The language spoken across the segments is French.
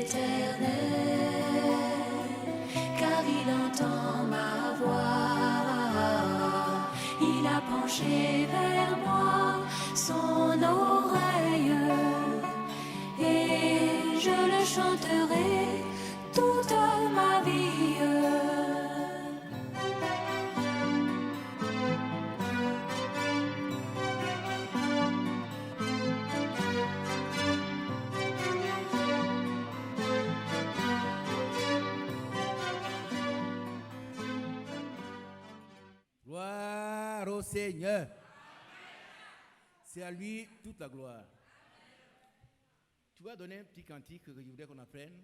l'Éternel, car il entend ma voix. Il a penché vers moi son oreille, et je le chanterai toute ma vie. Gloire au Seigneur. C'est à lui toute la gloire. Tu vas donner un petit cantique que je voudrais qu'on apprenne.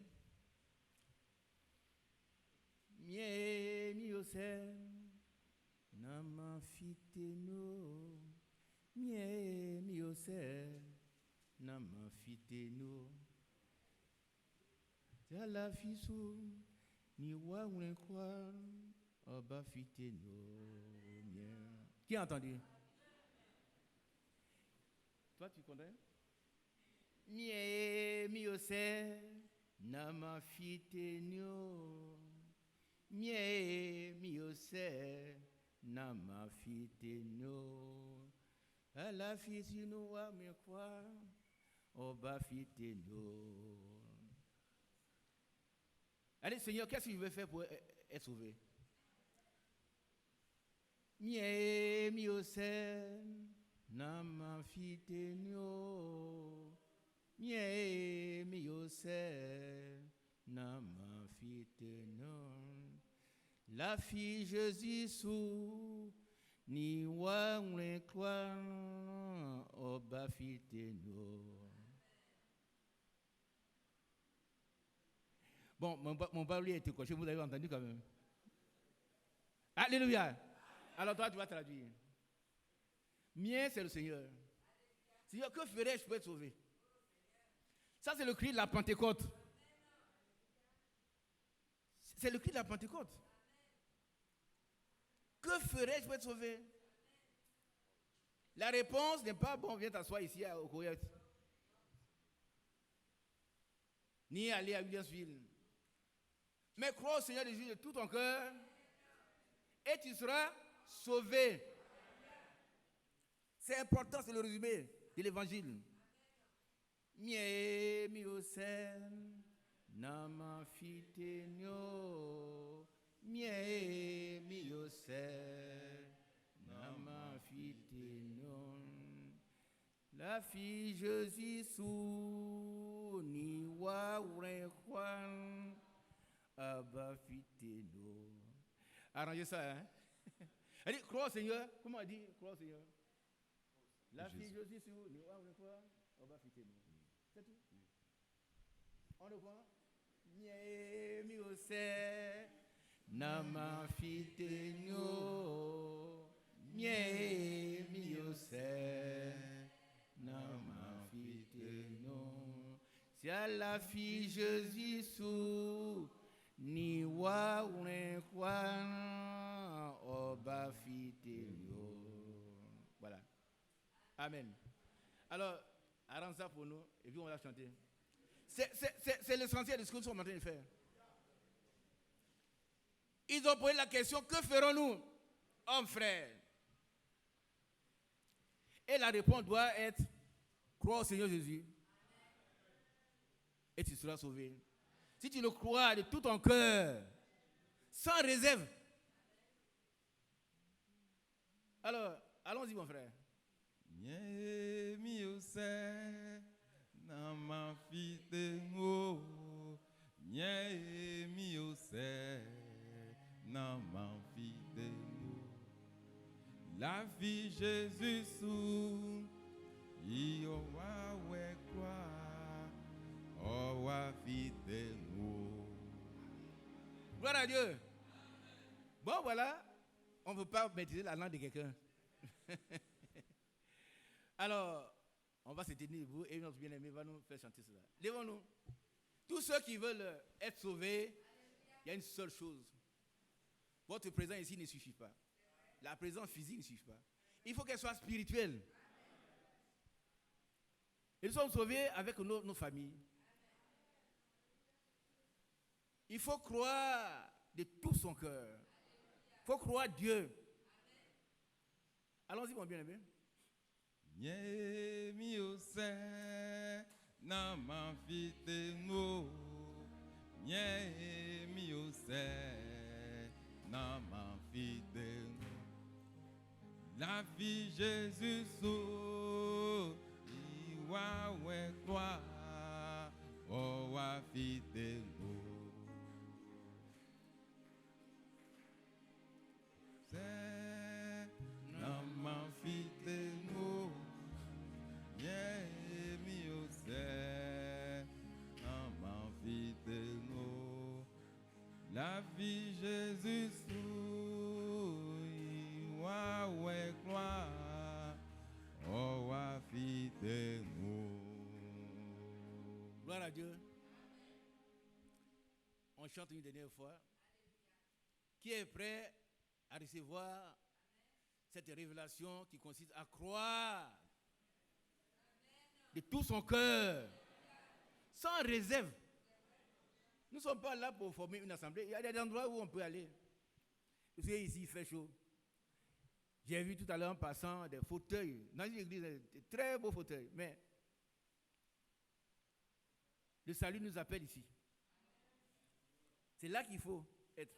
Mie miose namafiteno. Mie miose namafiteno. C'est la fisu ni wa unkwa obafiteno. Qui a entendu? Toi, tu connais? Mie miose namafitenyo. Mie miose namafitenyo. La fisino wa me kwa obafitenyo. Allez, Seigneur, qu'est-ce que tu veux faire pour être sauvé? Mie miose namafitenyo. Mie miose namafitenyo. La fille Jésus ni wa mlekwa obafitenyo. Bon, mon parole était coché, vous avez entendu quand même. Alléluia. Alors toi, tu vas traduire. Mien, c'est le Seigneur. Seigneur, que ferais-je pour être sauvé? Ça, c'est le cri de la Pentecôte. C'est le cri de la Pentecôte. Que ferais-je pour être sauvé? La réponse n'est pas, bon, viens t'asseoir ici au Coyote. Ni aller à Williamsville. Mais crois au Seigneur Jésus de tout ton cœur et tu seras sauvé. C'est important, c'est le résumé de l'évangile. Mie miose namafitenyo. Mie miose namafitenyo. La fille Jésus ni wa urekwan abafitenyo. Arrangez ça, hein? Elle dit, crois au Seigneur. Comment elle dit, crois au Seigneur? La fille Jésus, ni wa urekwan abafitenyo. C'est tout? On le voit? Mie miose namafitenyo. Mie miose namafitenyo. C'est à la fille Jésus ni wa unkwa obafitenyo. Voilà. Amen. Alors, arrange ça pour nous et puis on va chanter. C'est l'essentiel de ce que nous sommes en train de faire. Ils ont posé la question, que ferons-nous, hommes frères? Et la réponse doit être, crois au Seigneur Jésus et tu seras sauvé. Si tu le crois de tout ton cœur, sans réserve. Alors, allons-y mon frère. Nye miose namafitenyo. Nye miose namafitenyo. La vie Jésus iyo wawe kwa owafitenyo. Gloire à Dieu. Bon voilà, on ne veut pas maîtriser la langue de quelqu'un. Alors, on va se tenir debout et notre bien-aimé va nous faire chanter cela. Levons-nous. Tous ceux qui veulent être sauvés, il y a une seule chose. Votre présence ici ne suffit pas. La présence physique ne suffit pas. Il faut qu'elle soit spirituelle. Et nous sommes sauvés avec nos familles. Il faut croire de tout son cœur. Il faut croire Dieu. Allons-y, mon bien-aimé. Nye mi ose na ma fite no. Nye mi ose na ma fite no. La vie Jésus sou iwa we kwa o wa fite no. Se na ma fite no. Yeah, mi ose na ma fite no. La vie Jésus wa we gloire o wa fite no. Gloire à Dieu. On chante une dernière fois. Qui est prêt à recevoir cette révélation qui consiste à croire de tout son cœur, sans réserve. Nous ne sommes pas là pour former une assemblée. Il y a des endroits où on peut aller. Vous savez, ici, il fait chaud. J'ai vu tout à l'heure en passant des fauteuils. Dans une église, des très beaux fauteuils. Mais le salut nous appelle ici. C'est là qu'il faut être.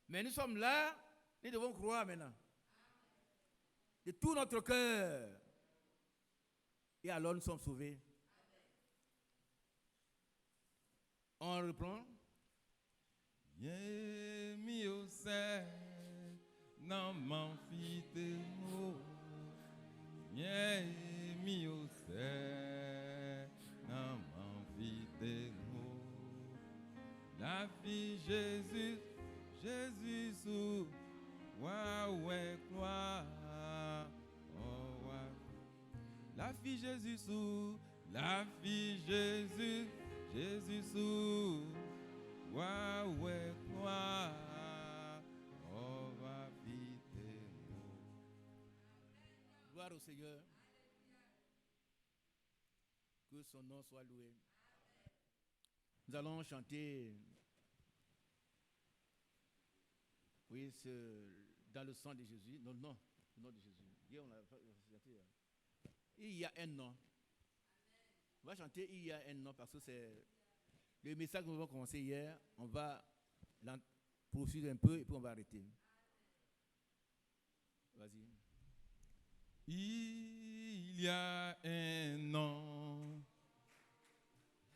Mais nous sommes là, nous devons croire maintenant. De tout notre cœur. Et alors nous sommes sauvés. On reprend. Yeah, mi ose na ma fite no. Yeah, mi ose na ma fite no. La vie Jésus, Jésus sou wa we gloire. Oh wa. La vie Jésus sou, la vie Jésus, Jésus sou wa we gloire. Oh wa vite no. Gloire au Seigneur. Que son nom soit loué. Nous allons chanter. Oui, dans le sang de Jésus. Non, non, le nom de Jésus. Hier, on a chanté. Il y a un nom. On va chanter il y a un nom parce que c'est le message que nous avons commencé hier. On va poursuivre un peu et puis on va arrêter. Vas-y. Il y a un nom.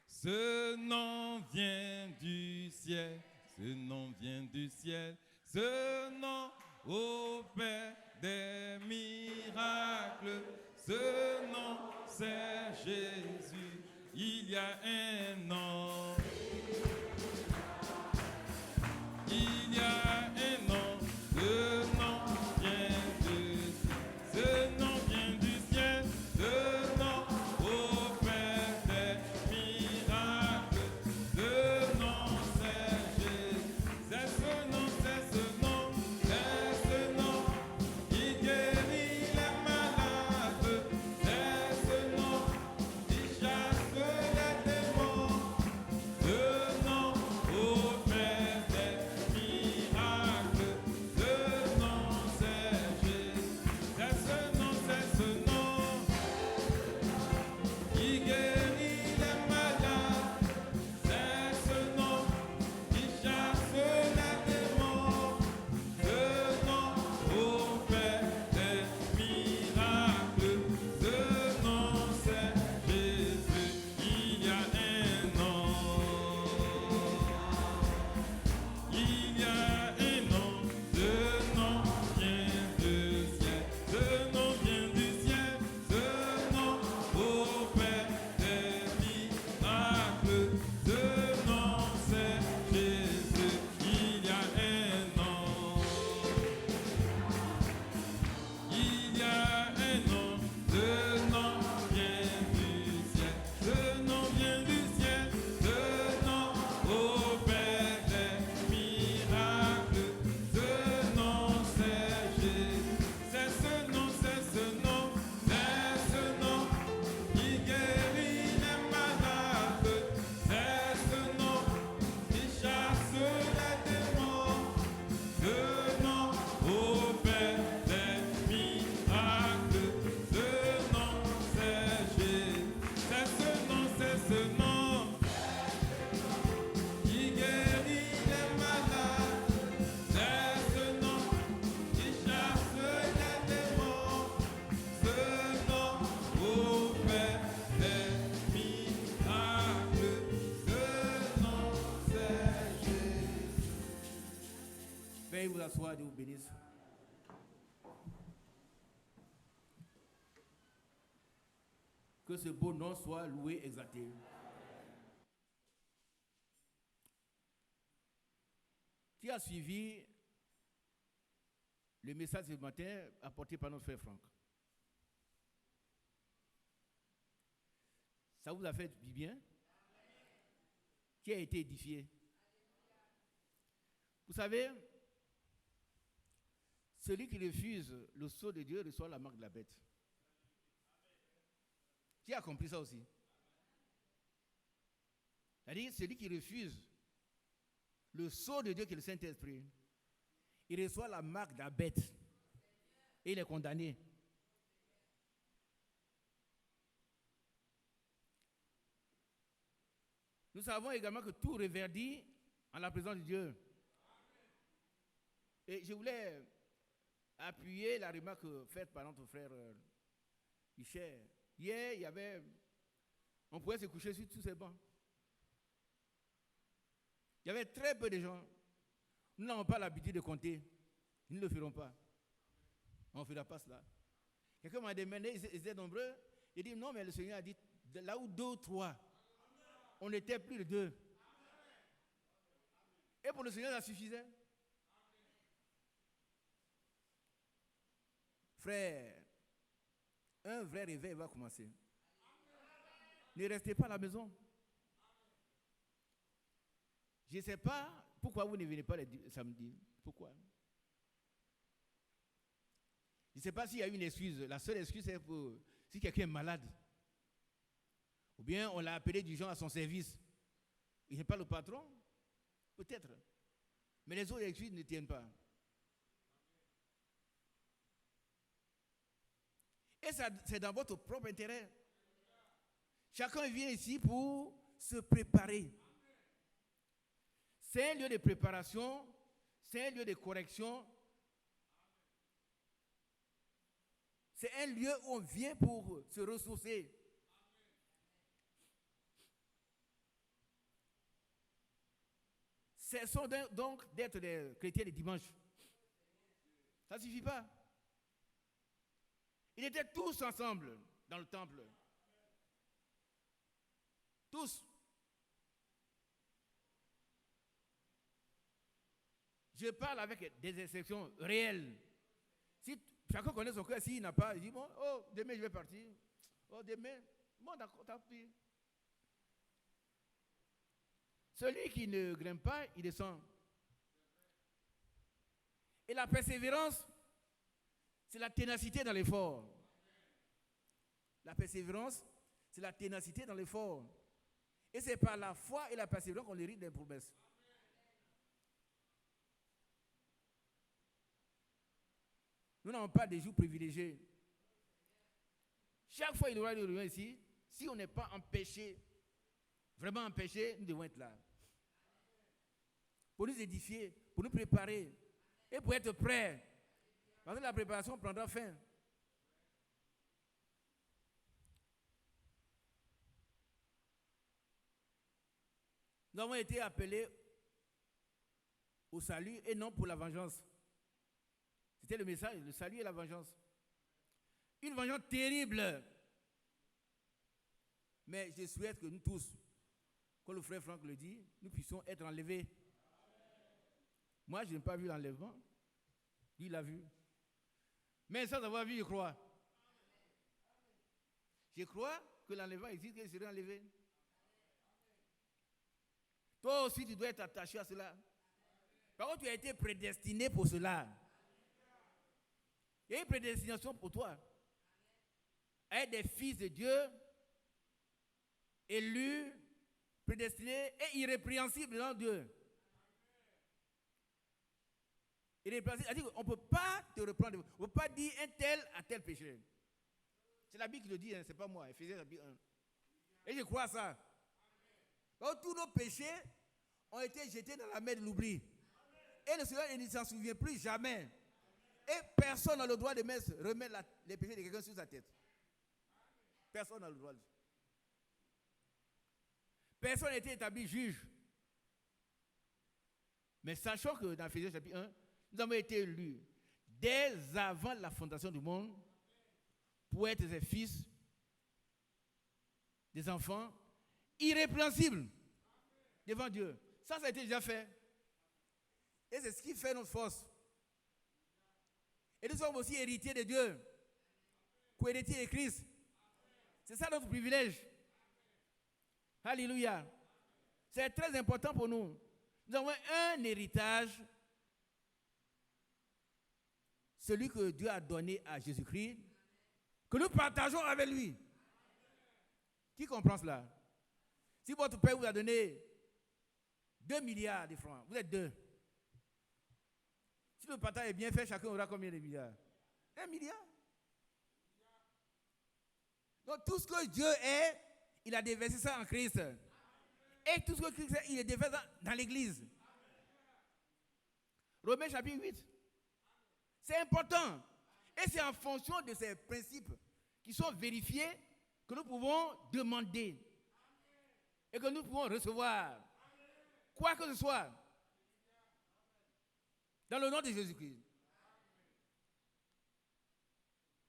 Ce nom vient du ciel. Ce nom vient du ciel. Ce nom opère des miracles. Ce nom, c'est Jésus. Il y a un nom. Il y a un nom. Ce nom vient du ciel. Ce nom vient du ciel. Ce nom opère des miracles. Ce nom, c'est Jésus. C'est ce nom, c'est ce nom. C'est ce nom qui guérit les malades. C'est ce nom qui chasse les démons. Veuillez vous asseoir, Dieu vous bénisse. Que ce beau nom soit loué, exalté. Qui a suivi le message ce matin apporté par notre frère Franck? Ça vous a fait du bien? Qui a été édifié? Vous savez, celui qui refuse le sceau de Dieu reçoit la marque de la bête. Qui a compris ça aussi? C'est-à-dire, celui qui refuse le sceau de Dieu qui est le Saint-Esprit, il reçoit la marque de la bête. Et il est condamné. Nous savons également que tout reverdit en la présence de Dieu. Et je voulais appuyer la remarque faite par notre frère Michel. Hier, il y avait, on pouvait se coucher sur tous ces bancs. Il y avait très peu de gens. Nous n'avons pas l'habitude de compter. Nous ne le ferons pas. On ne fera pas cela. Quelqu'un m'a demandé, ils étaient nombreux. Il dit non, mais le Seigneur a dit, là où 2 ou 3, on n'était plus de 2. Et pour le Seigneur, ça suffisait. Frère, un vrai réveil va commencer. Ne restez pas à la maison. Je ne sais pas pourquoi vous ne venez pas le samedi. Pourquoi? Je ne sais pas s'il y a une excuse. La seule excuse, c'est pour si quelqu'un est malade. Ou bien on l'a appelé du genre à son service. Il n'est pas le patron? Peut-être. Mais les autres excuses ne tiennent pas. Et ça, c'est dans votre propre intérêt. Chacun vient ici pour se préparer. C'est un lieu de préparation, c'est un lieu de correction. C'est un lieu où on vient pour se ressourcer. Cessons donc d'être des chrétiens de dimanche. Ça ne suffit pas. Ils étaient tous ensemble dans le temple. Tous. Je parle avec des exceptions réelles. Si chacun connaît son cœur, s'il n'a pas, il dit bon, oh, demain je vais partir. Oh, demain, bon, d'accord, t'as pris. Celui qui ne grimpe pas, il descend. Et la persévérance, c'est la ténacité dans l'effort. La persévérance, c'est la ténacité dans l'effort. Et c'est par la foi et la persévérance qu'on hérite des promesses. Nous n'avons pas des jours privilégiés. Chaque fois qu'il y aura des réunions ici, si on n'est pas empêché, vraiment empêché, nous devons être là. Pour nous édifier, pour nous préparer et pour être prêts. Parce que la préparation prendra fin. Nous avons été appelés au salut et non pour la vengeance. C'était le message, le salut et la vengeance. Une vengeance terrible. Mais je souhaite que nous tous, comme le frère Franck le dit, nous puissions être enlevés. Moi, je n'ai pas vu l'enlèvement. Lui, il l'a vu. Mais sans avoir vu, je crois. Je crois que l'enlèvement existe, qu'il serait enlevé. Toi aussi, tu dois être attaché à cela. Par contre, tu as été prédestiné pour cela. Il y a une prédestination pour toi. Être des fils de Dieu, élus, prédestinés et irrépréhensibles devant Dieu. Irrépréhensible, c'est-à-dire qu'on ne peut pas te reprendre. On ne peut pas dire un tel à tel péché. C'est la Bible qui le dit, hein, ce n'est pas moi. Éphésiens chapitre 1. Et je crois à ça. Donc, tous nos péchés ont été jetés dans la mer de l'oubli. Et le Seigneur ne s'en souvient plus jamais. Et personne n'a le droit de remettre les péchés de quelqu'un sur sa tête. Personne n'a le droit. Personne n'a été établi juge. Mais sachant que dans Éphésiens chapitre 1, Nous avons été élus dès avant la fondation du monde pour être des fils, des enfants irrépréhensibles devant Dieu. Ça a été déjà fait. Et c'est ce qui fait notre force. Et nous sommes aussi héritiers de Dieu, co-héritiers de Christ. C'est ça notre privilège. Alléluia. C'est très important pour nous. Nous avons un héritage, celui que Dieu a donné à Jésus-Christ, que nous partageons avec lui. Qui comprend cela? Si votre père vous a donné 2 milliards de francs, vous êtes 2. Si le partage est bien fait, chacun aura combien de milliards? 1 milliard. Donc tout ce que Dieu est, il a déversé ça en Christ. Et tout ce que Christ est, il est déversé dans l'église. Romains chapitre 8. C'est important. Et c'est en fonction de ces principes qui sont vérifiés que nous pouvons demander. Et que nous pouvons recevoir. Quoi que ce soit. Dans le nom de Jésus-Christ.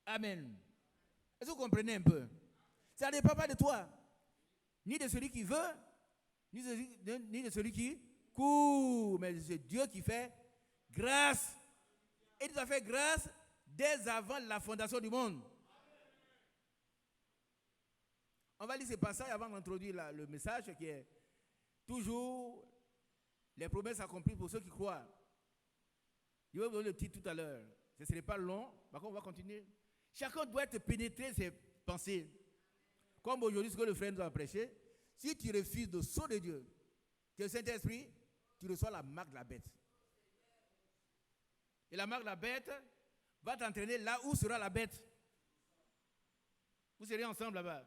Amen. Est-ce que vous comprenez un peu? Ça ne dépend pas de toi. Ni de celui qui veut, ni de celui qui court. Mais c'est Dieu qui fait grâce. Et il nous a fait grâce dès avant la fondation du monde. On va lire ce passage avant d'introduire le message qui est toujours les promesses accomplies pour ceux qui croient. Je vais vous donner le titre tout à l'heure. Ce ne serait pas long, par contre on va continuer. Chacun doit être pénétré ses pensées. Comme aujourd'hui ce que le frère nous a prêché, si tu refuses le sceau de Dieu, que le Saint-Esprit, tu reçois la marque de la bête. Et la marque de la bête va t'entraîner là où sera la bête. Vous serez ensemble là-bas.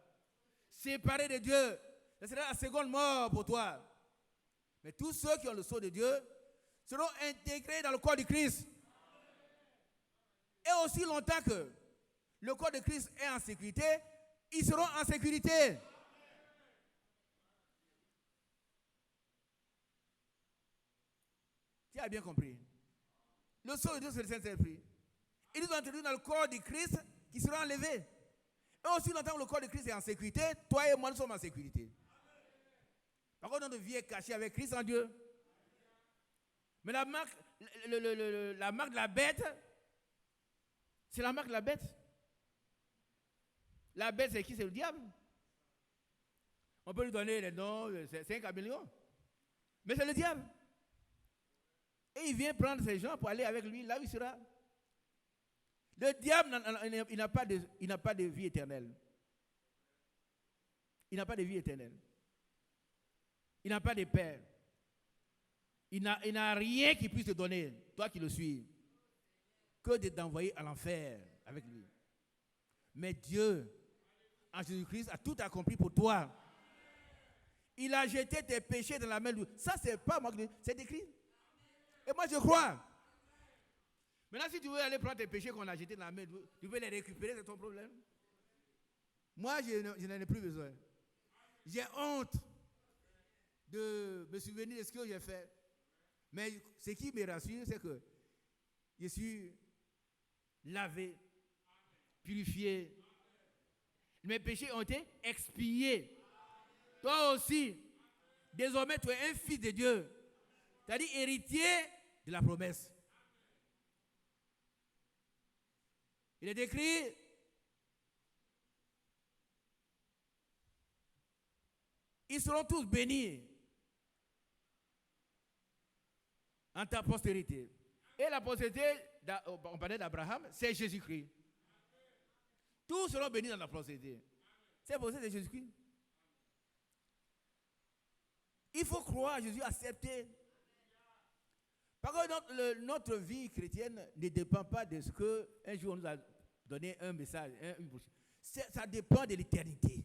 Séparés de Dieu. Ce sera la seconde mort pour toi. Mais tous ceux qui ont le sceau de Dieu seront intégrés dans le corps de Christ. Et aussi longtemps que le corps de Christ est en sécurité, ils seront en sécurité. Tu as bien compris. Le sceau de Dieu, c'est le Saint-Esprit. Ils nous ont introduits dans le corps de Christ qui sera enlevé. Et aussi longtemps que le corps de Christ est en sécurité, toi et moi, nous sommes en sécurité. Par contre, notre vie est cachée avec Christ en Dieu. Mais la marque, la marque de la bête, c'est la marque de la bête. La bête, c'est qui? C'est le diable. On peut lui donner les noms, c'est un caméléon. Mais c'est le diable. Et il vient prendre ces gens pour aller avec lui là où il sera. Le diable, il n'a pas de vie éternelle. Il n'a pas de vie éternelle. Il n'a pas de père. Il n'a rien qui puisse te donner, toi qui le suis, que de t'envoyer à l'enfer avec lui. Mais Dieu, en Jésus-Christ, a tout accompli pour toi. Il a jeté tes péchés dans la main de Dieu. Ça, c'est pas moi qui dis, c'est écrit. Et moi, je crois. Maintenant, si tu veux aller prendre tes péchés qu'on a jetés dans la main de Dieu, tu veux les récupérer, c'est ton problème. Moi, je n'en ai plus besoin. J'ai honte de me souvenir de ce que j'ai fait. Mais ce qui me rassure, c'est que je suis lavé, purifié. Mes péchés ont été expiés. Toi aussi, désormais, tu es un fils de Dieu. C'est-à-dire héritier de la promesse. Il est écrit, ils seront tous bénis en ta postérité. Et la postérité, on parlait d'Abraham, c'est Jésus-Christ. Tous seront bénis dans la postérité. C'est pour ça que c'est Jésus-Christ. Il faut croire à Jésus, accepter. Par contre, notre vie chrétienne ne dépend pas de ce qu'un jour on nous a donné un message. Ça dépend de l'éternité.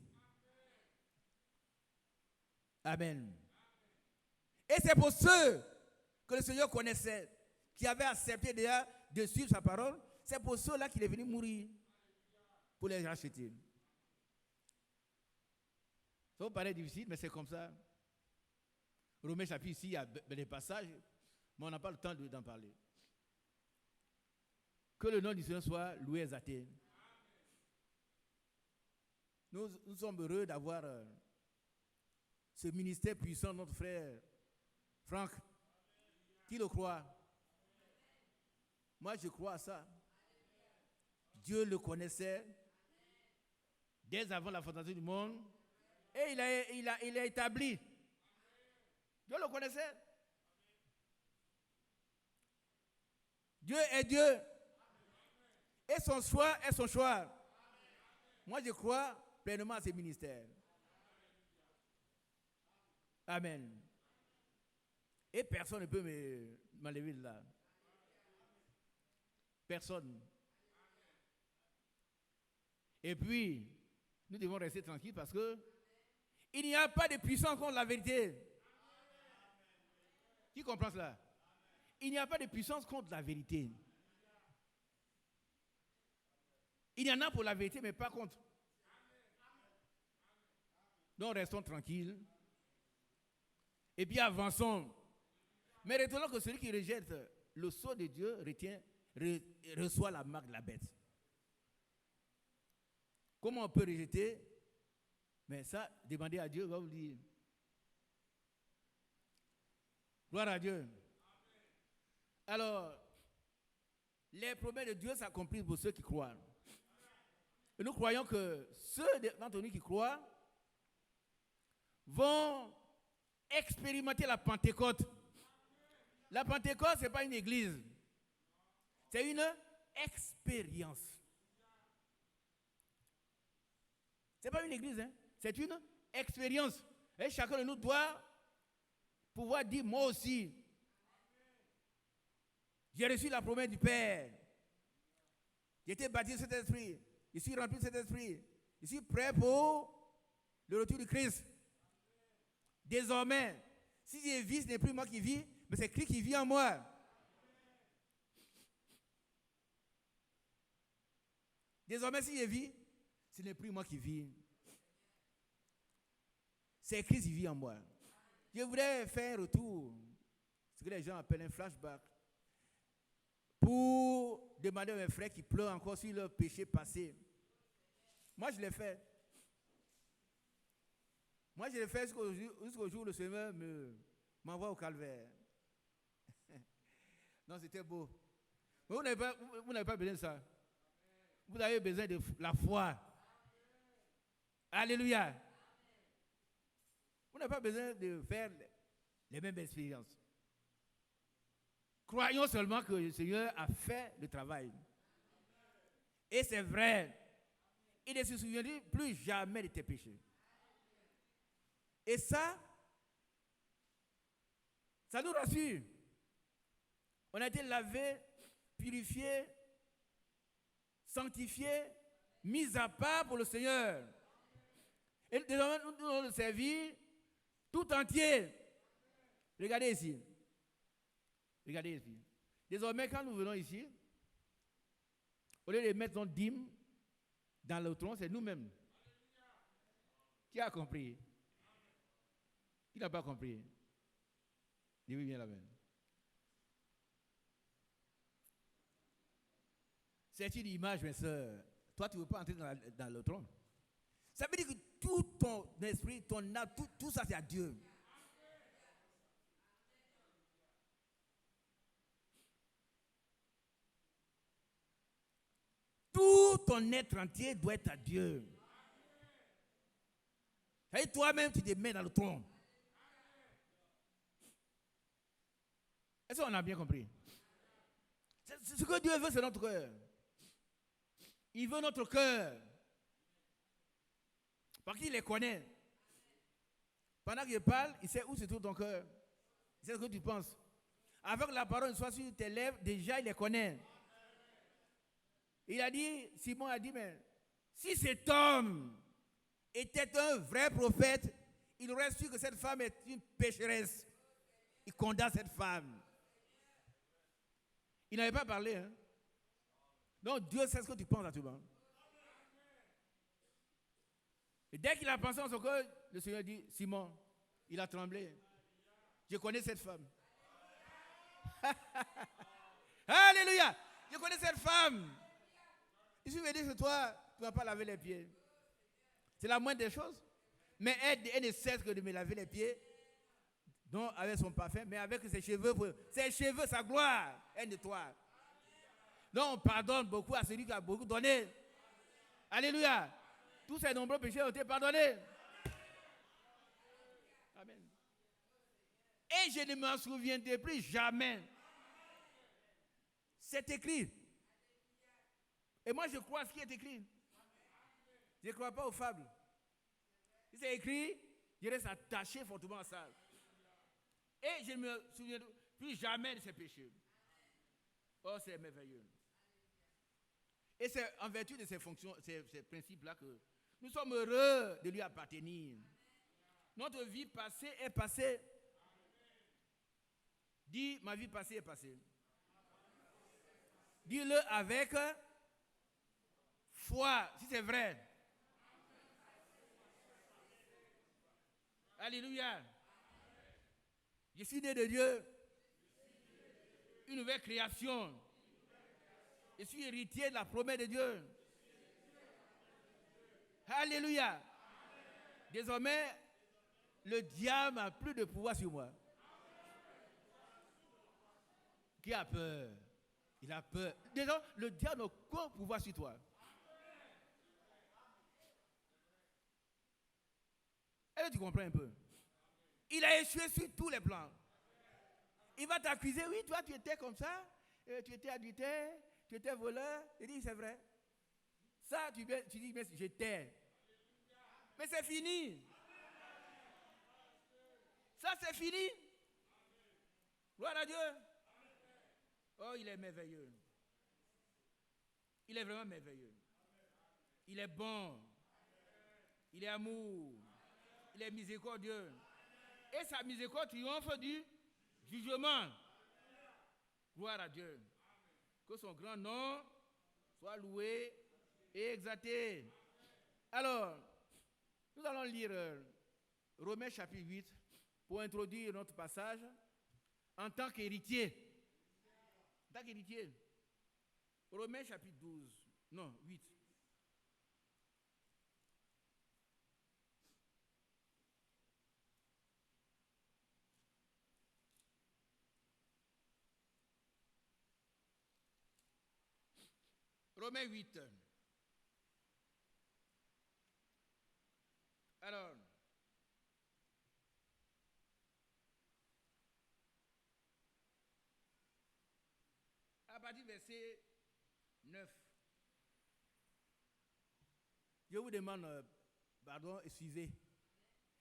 Amen. Et c'est pour ceux que le Seigneur connaissait, qui avaient accepté déjà de suivre sa parole, c'est pour ceux-là qu'il est venu mourir, pour les racheter. Ça vous paraît difficile, mais c'est comme ça. Romains chapitre ici, il y a des passages, mais on n'a pas le temps d'en parler. Que le nom du Seigneur soit loué et exalté. Nous sommes heureux d'avoir ce ministère puissant de notre frère Franck. Qui le croit? Moi, je crois à ça. Dieu le connaissait dès avant la fondation du monde et il a établi. Dieu le connaissait. Dieu est Dieu. Et son choix est son choix. Moi, je crois pleinement à ces ministères. Amen. Et personne ne peut m'enlever de là. Personne. Et puis, nous devons rester tranquilles parce que il n'y a pas de puissance contre la vérité. Qui comprend cela? Il n'y a pas de puissance contre la vérité. Il y en a pour la vérité, mais pas contre. Donc restons tranquilles. Et puis avançons. Mais retenons que celui qui rejette le sceau de Dieu reçoit la marque de la bête. Comment on peut rejeter? Mais ça, demandez à Dieu, il va vous dire. Gloire à Dieu. Alors, les promesses de Dieu s'accomplissent pour ceux qui croient. Et nous croyons que ceux d'entre nous qui croient vont expérimenter la Pentecôte. La Pentecôte, ce n'est pas une église. C'est une expérience. Ce n'est pas une église, hein? C'est une expérience. Et chacun de nous doit pouvoir dire, moi aussi, j'ai reçu la promesse du Père. J'ai été baptisé de cet esprit. Je suis rempli de cet esprit. Je suis prêt pour le retour du Christ. Désormais, si je vis, ce n'est plus moi qui vis, mais c'est Christ qui vit en moi. Désormais, si je vis, ce n'est plus moi qui vis. C'est Christ qui vit en moi. Je voudrais faire un retour, ce que les gens appellent un flashback, pour demander à mes frères qui pleurent encore sur leur péché passé. Moi, je l'ai fait. Moi, je l'ai fait jusqu'au jour où le Seigneur m'envoie au calvaire. Non, c'était beau. Mais vous n'avez pas besoin de ça. Vous avez besoin de la foi. Alléluia. Vous n'avez pas besoin de faire les mêmes expériences. Croyons seulement que le Seigneur a fait le travail. Et c'est vrai. Il ne se souviendra plus jamais de tes péchés. Et ça nous rassure. On a été lavé, purifié, sanctifié, mis à part pour le Seigneur. Et désormais, nous devons le servir tout entier. Regardez ici. Regardez ici. Désormais, quand nous venons ici, au lieu de mettre notre dîme dans le tronc, c'est nous-mêmes. Qui a compris? Qui n'a pas compris? Dis-oui bien la main. C'est une image, mes soeurs. Toi, tu ne veux pas entrer dans le tronc. Ça veut dire que tout ton esprit, ton âme, tout ça, c'est à Dieu. Tout ton être entier doit être à Dieu. Et toi-même, tu te mets dans le tronc. Est-ce qu'on a bien compris? C'est ce que Dieu veut, c'est notre cœur. Il veut notre cœur. Parce qu'il les connaît. Pendant qu'il parle, il sait où se trouve ton cœur. Il sait ce que tu penses. Avec la parole soit sur tes lèvres, déjà il les connaît. Il a dit, Simon a dit, mais si cet homme était un vrai prophète, il aurait su que cette femme est une pécheresse. Il condamne cette femme. Il n'avait pas parlé. Hein? Donc Dieu sait ce que tu penses à tout le monde. Et dès qu'il a pensé en son cœur, le Seigneur dit, Simon, il a tremblé. Je connais cette femme. Alléluia. Je connais cette femme. Il suffit de dire que toi, tu ne vas pas laver les pieds. C'est la moindre des choses. Mais elle ne cesse que de me laver les pieds. Non avec son parfum, mais avec ses cheveux, sa gloire, elle nettoie. Donc on pardonne beaucoup à celui qui a beaucoup donné. Alléluia. Tous ces nombreux péchés ont été pardonnés. Amen. Et je ne m'en souviendrai plus jamais. C'est écrit. Et moi je crois à ce qui est écrit. Je ne crois pas aux fables. Si c'est écrit, je reste attaché fortement à ça. Et je ne me souviendrai plus jamais de ces péchés. Oh, c'est merveilleux. Et c'est en vertu de ces fonctions, ces principes-là que nous sommes heureux de lui appartenir. Notre vie passée est passée. Dis, ma vie passée est passée. Dis-le avec foi, si c'est vrai. Alléluia. Je suis né de Dieu. Une nouvelle création. Je suis héritier de la promesse de Dieu. Alléluia. Désormais, le diable n'a plus de pouvoir sur moi. Qui a peur? Il a peur. Déjà, le diable n'a aucun pouvoir sur toi. Est-ce que tu comprends un peu? Il a échoué sur tous les plans. Il va t'accuser, oui, toi tu étais comme ça, tu étais adultère, tu étais voleur. Il dit, c'est vrai. Ça, tu dis, mais j'étais. Mais c'est fini. Ça, c'est fini. Gloire à Dieu. Oh, il est merveilleux. Il est vraiment merveilleux. Il est bon. Il est amour. Il est miséricordieux. Et sa miséricorde triomphe du jugement. Gloire à Dieu. Que son grand nom soit loué et exalté. Alors, nous allons lire Romains chapitre 8 pour introduire notre passage en tant qu'héritier. En tant qu'héritier. Romains chapitre 12. Non, 8. Romains 8. Alors, à partir du verset 9, je vous demande, pardon, et suivez.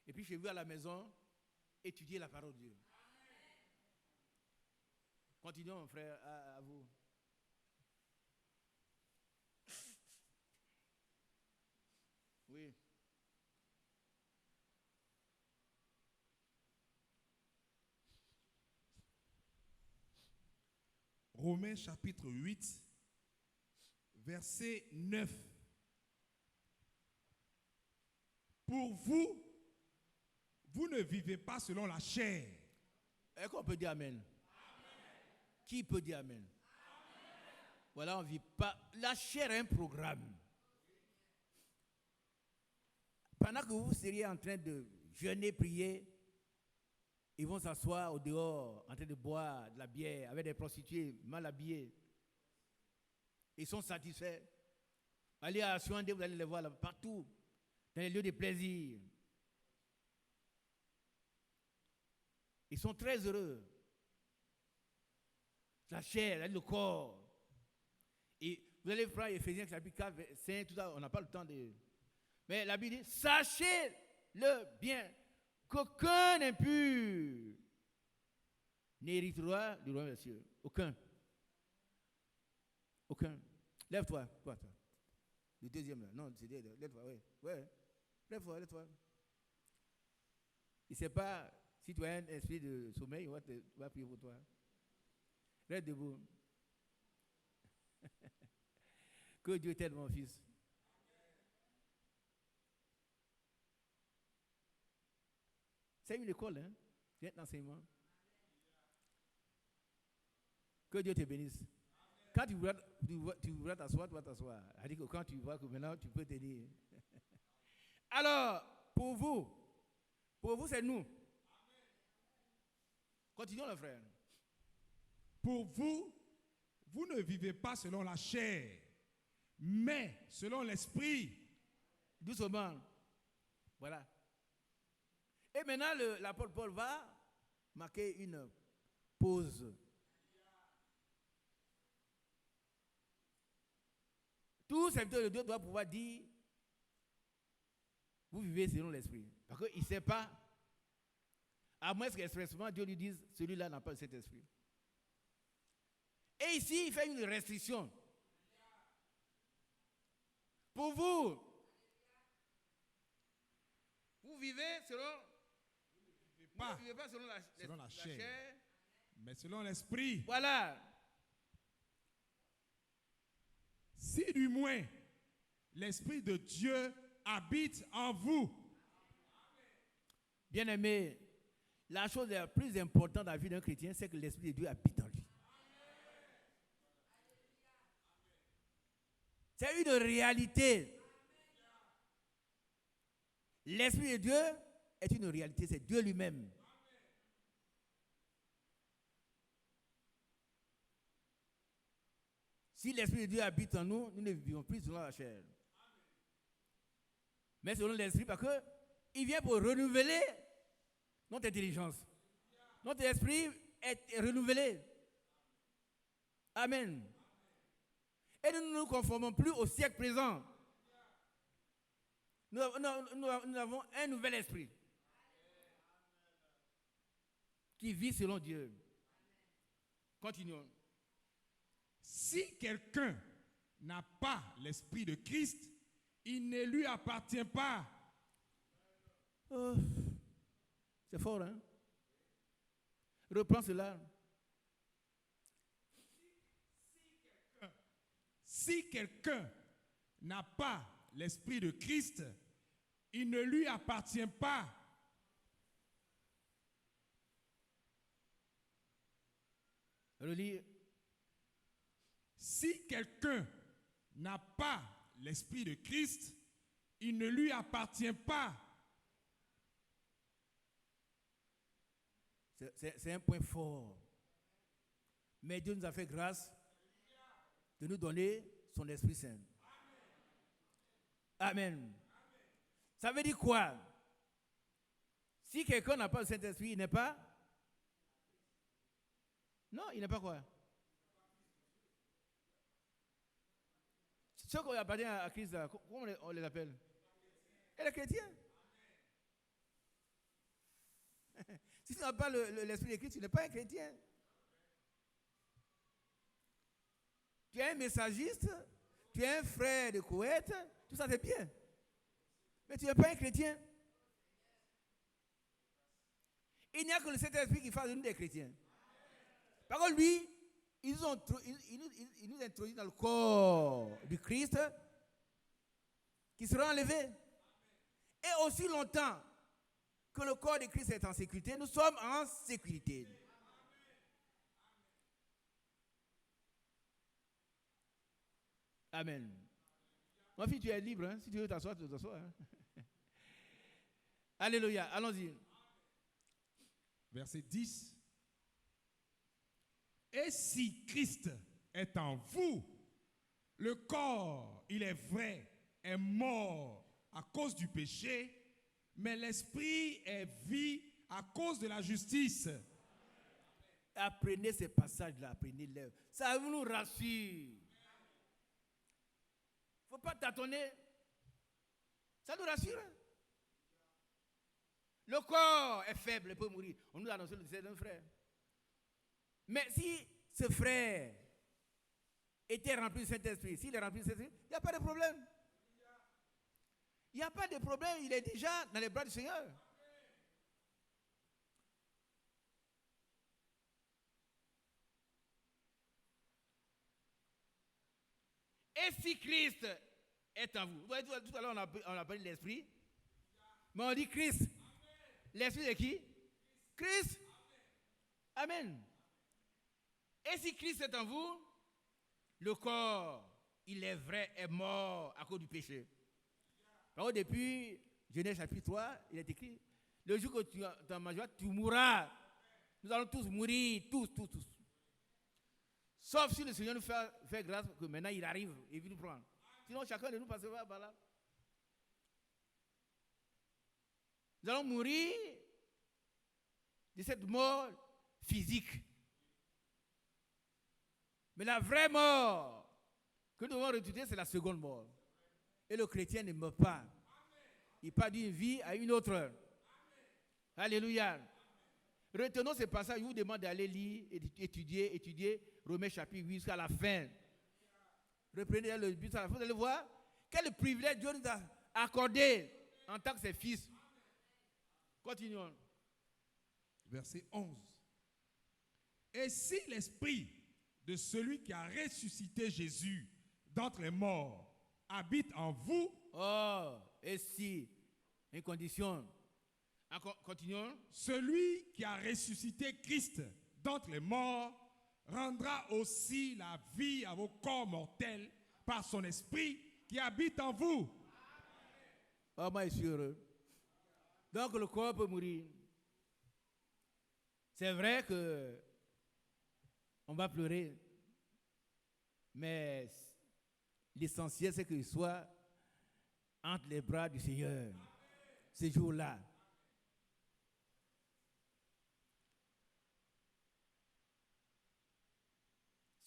Et puis chez vous à la maison, étudiez la parole de Dieu. Continuons, mon frère, à vous. Oui. Romains chapitre 8, verset 9. Pour vous, vous ne vivez pas selon la chair. Est-ce qu'on peut dire amen? Amen. Qui peut dire amen? Amen. Voilà, on ne vit pas. La chair est un programme. Pendant que vous seriez en train de jeûner, prier, ils vont s'asseoir au dehors, en train de boire de la bière avec des prostituées mal habillées. Ils sont satisfaits. Allez à Suandé, vous allez les voir là, partout, dans les lieux de plaisir. Ils sont très heureux. La chair, le corps. Et vous allez prendre Éphésiens chapitre 4, 5, tout ça, on n'a pas le temps de... Mais la Bible dit, sachez-le bien, qu'aucun impur n'héritera du royaume des cieux. Aucun. Aucun. Lève-toi. Toi. Le deuxième là. Non, c'est lève-toi, oui. Ouais. Lève-toi. Il ne sait pas si tu as un esprit de sommeil, il va prier pour toi. Reste debout. Que Dieu t'aide, mon fils. C'est une école, hein? C'est un enseignement. Que Dieu te bénisse. Quand tu voudras t'asseoir, tu vas t'asseoir. C'est-à-dire que quand tu vois que maintenant tu peux tenir. Alors, pour vous c'est nous. Continuons le frère. Pour vous, vous ne vivez pas selon la chair, mais selon l'esprit. Doucement. Voilà. Et maintenant, l'apôtre Paul va marquer une pause. Tout serviteur de Dieu doit pouvoir dire, vous vivez selon l'esprit. Parce qu'il ne sait pas, à moins qu'expressement Dieu lui dise, celui-là n'a pas cet esprit. Et ici, il fait une restriction. Pour vous, vous vivez selon... Vous ne vivez pas selon la chair, mais selon l'esprit. Voilà. Si du moins l'esprit de Dieu habite en vous. Bien-aimé, la chose la plus importante dans la vie d'un chrétien, c'est que l'esprit de Dieu habite en lui. C'est une réalité. L'esprit de Dieu est une réalité, c'est Dieu lui-même. Si l'esprit de Dieu habite en nous, nous ne vivons plus selon la chair. Mais selon l'esprit, parce qu'il vient pour renouveler notre intelligence. Notre esprit est renouvelé. Amen. Et nous ne nous conformons plus au siècle présent. Nous avons un nouvel esprit qui vit selon Dieu. Continuons. Si quelqu'un n'a pas l'esprit de Christ, il ne lui appartient pas. Oh, c'est fort, hein? Reprends cela. Si quelqu'un n'a pas l'esprit de Christ, il ne lui appartient pas. Relis. Si quelqu'un n'a pas l'esprit de Christ, il ne lui appartient pas. C'est un point fort. Mais Dieu nous a fait grâce de nous donner son Esprit Saint. Amen. Ça veut dire quoi? Si quelqu'un n'a pas le Saint-Esprit, il n'est pas? Non, il n'est pas quoi? Ceux qui appartiennent à Christ, comment on les appelle? Et les chrétiens. Si tu n'as pas l'esprit de Christ, tu n'es pas un chrétien. Tu es un messagiste, tu es un frère de Koweït, tout ça c'est bien. Mais tu n'es pas un chrétien. Il n'y a que le Saint-Esprit qui fasse de nous des chrétiens. Par contre, lui, il nous introduit dans le corps du Christ qui sera enlevé. Et aussi longtemps que le corps de Christ est en sécurité, nous sommes en sécurité. Amen. Ma fille, tu es libre, hein? Si tu veux t'asseoir, tu t'assois. Hein? Alléluia, allons-y. Verset 10. Et si Christ est en vous, le corps, il est vrai, est mort à cause du péché, mais l'esprit est vie à cause de la justice. Apprenez ces passages-là, apprenez-les. Ça nous rassure. Il ne faut pas tâtonner. Ça nous rassure. Le corps est faible, il peut mourir. On nous a annoncé le décès d'un frère. Mais si ce frère était rempli du Saint-Esprit, s'il est rempli du Saint-Esprit, il n'y a pas de problème. Il n'y a pas de problème, il est déjà dans les bras du Seigneur. Et si Christ est en vous, vous voyez, tout à l'heure on a parlé de l'esprit, mais on dit Christ. L'esprit de qui? Christ. Amen. Et si Christ est en vous, le corps, il est vrai, est mort à cause du péché. Alors depuis Genèse chapitre 3, il est écrit, le jour que tu t'en mangeras, tu mourras. Nous allons tous mourir, tous. Sauf si le Seigneur nous fait grâce que maintenant il arrive et vient nous prendre. Sinon chacun de nous passera par là. Nous allons mourir de cette mort physique. Mais la vraie mort que nous devons retenir, c'est la seconde mort. Et le chrétien ne meurt pas. Il passe d'une vie à une autre. Alléluia. Retenons ce passage. Je vous demande d'aller lire, étudier Romains chapitre 8 jusqu'à la fin. Reprenez le but à la fin. Vous allez voir quel privilège Dieu nous a accordé en tant que ses fils. Continuons. Verset 11. Et si l'esprit de celui qui a ressuscité Jésus d'entre les morts habite en vous. Oh, et si, une condition. Continuons. Celui qui a ressuscité Christ d'entre les morts rendra aussi la vie à vos corps mortels par son esprit qui habite en vous. Oh, moi, je suis heureux. Donc, le corps peut mourir. C'est vrai que on va pleurer, mais l'essentiel, c'est qu'il soit entre les bras du Seigneur, ce jour-là.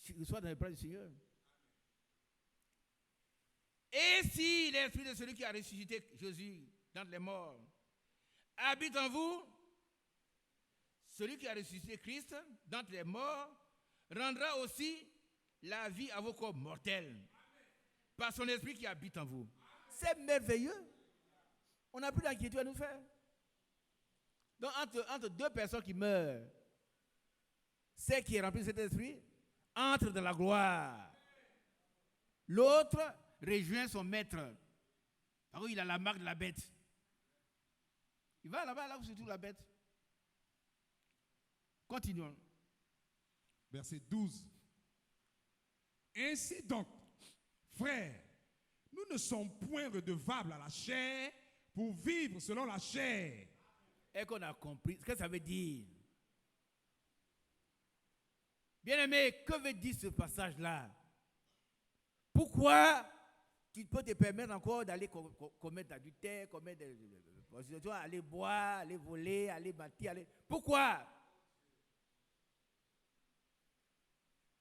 Qu'il soit dans les bras du Seigneur. Et si l'esprit de celui qui a ressuscité Jésus d'entre les morts habite en vous, celui qui a ressuscité Christ d'entre les morts rendra aussi la vie à vos corps mortels par son esprit qui habite en vous. C'est merveilleux. On n'a plus d'inquiétude à nous faire. Donc entre deux personnes qui meurent, celle qui est remplie de cet esprit entre dans la gloire. L'autre rejoint son maître. Parce qu'il a la marque de la bête. Il va là-bas, là où se trouve la bête. Continuons. Verset 12. Ainsi donc, frères, nous ne sommes point redevables à la chair pour vivre selon la chair. Et qu'on a compris ce que ça veut dire. Bien-aimé, que veut dire ce passage-là? Pourquoi tu peux te permettre encore d'aller commettre l'adultère, commettre aller boire, aller voler, aller bâtir, aller... Pourquoi?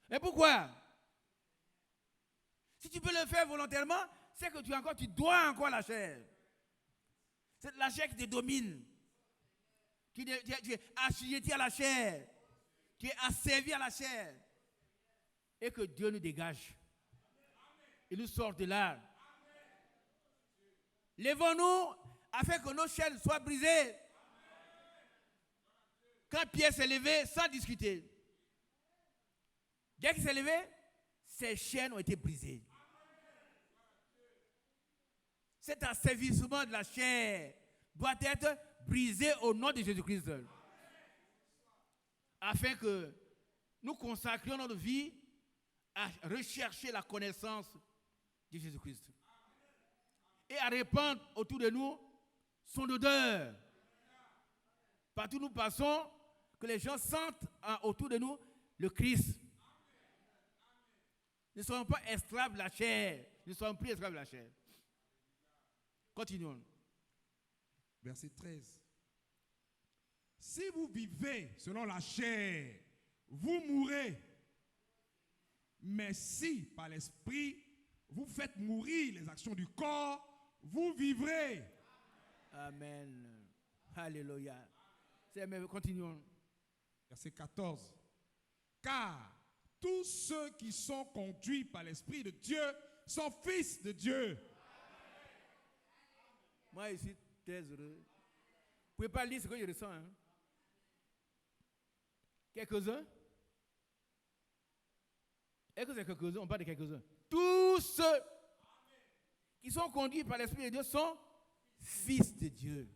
Mais pourquoi? Si tu peux le faire volontairement, c'est que tu dois encore la chair. C'est la chair qui te domine. Tu es assujetti à la chair. Tu es asservi à la chair. Et que Dieu nous dégage. Il nous sort de là. Lèvons-nous afin que nos chaînes soient brisées. Quand Pierre s'est levé, sans discuter. Dès qu'il s'est levé, ses chaînes ont été brisées. Cet asservissement de la chair doit être brisé au nom de Jésus-Christ. Afin que nous consacrions notre vie à rechercher la connaissance de Jésus-Christ. Et à répandre autour de nous son odeur. Partout où nous passons, que les gens sentent autour de nous le Christ. Ne soyons pas esclaves de la chair. Ne soyons plus esclaves de la chair. Continuons. Verset 13. Si vous vivez selon la chair, vous mourrez. Mais si, par l'esprit, vous faites mourir les actions du corps, vous vivrez. Amen. Alléluia. Continuons. Verset 14. Car tous ceux qui sont conduits par l'Esprit de Dieu sont fils de Dieu. Moi, je suis très heureux. Vous ne pouvez pas lire ce que je ressens. Hein? Quelques-uns? Est-ce que c'est quelques-uns? On parle de quelques-uns. Tous ceux qui sont conduits par l'Esprit de Dieu sont fils de Dieu.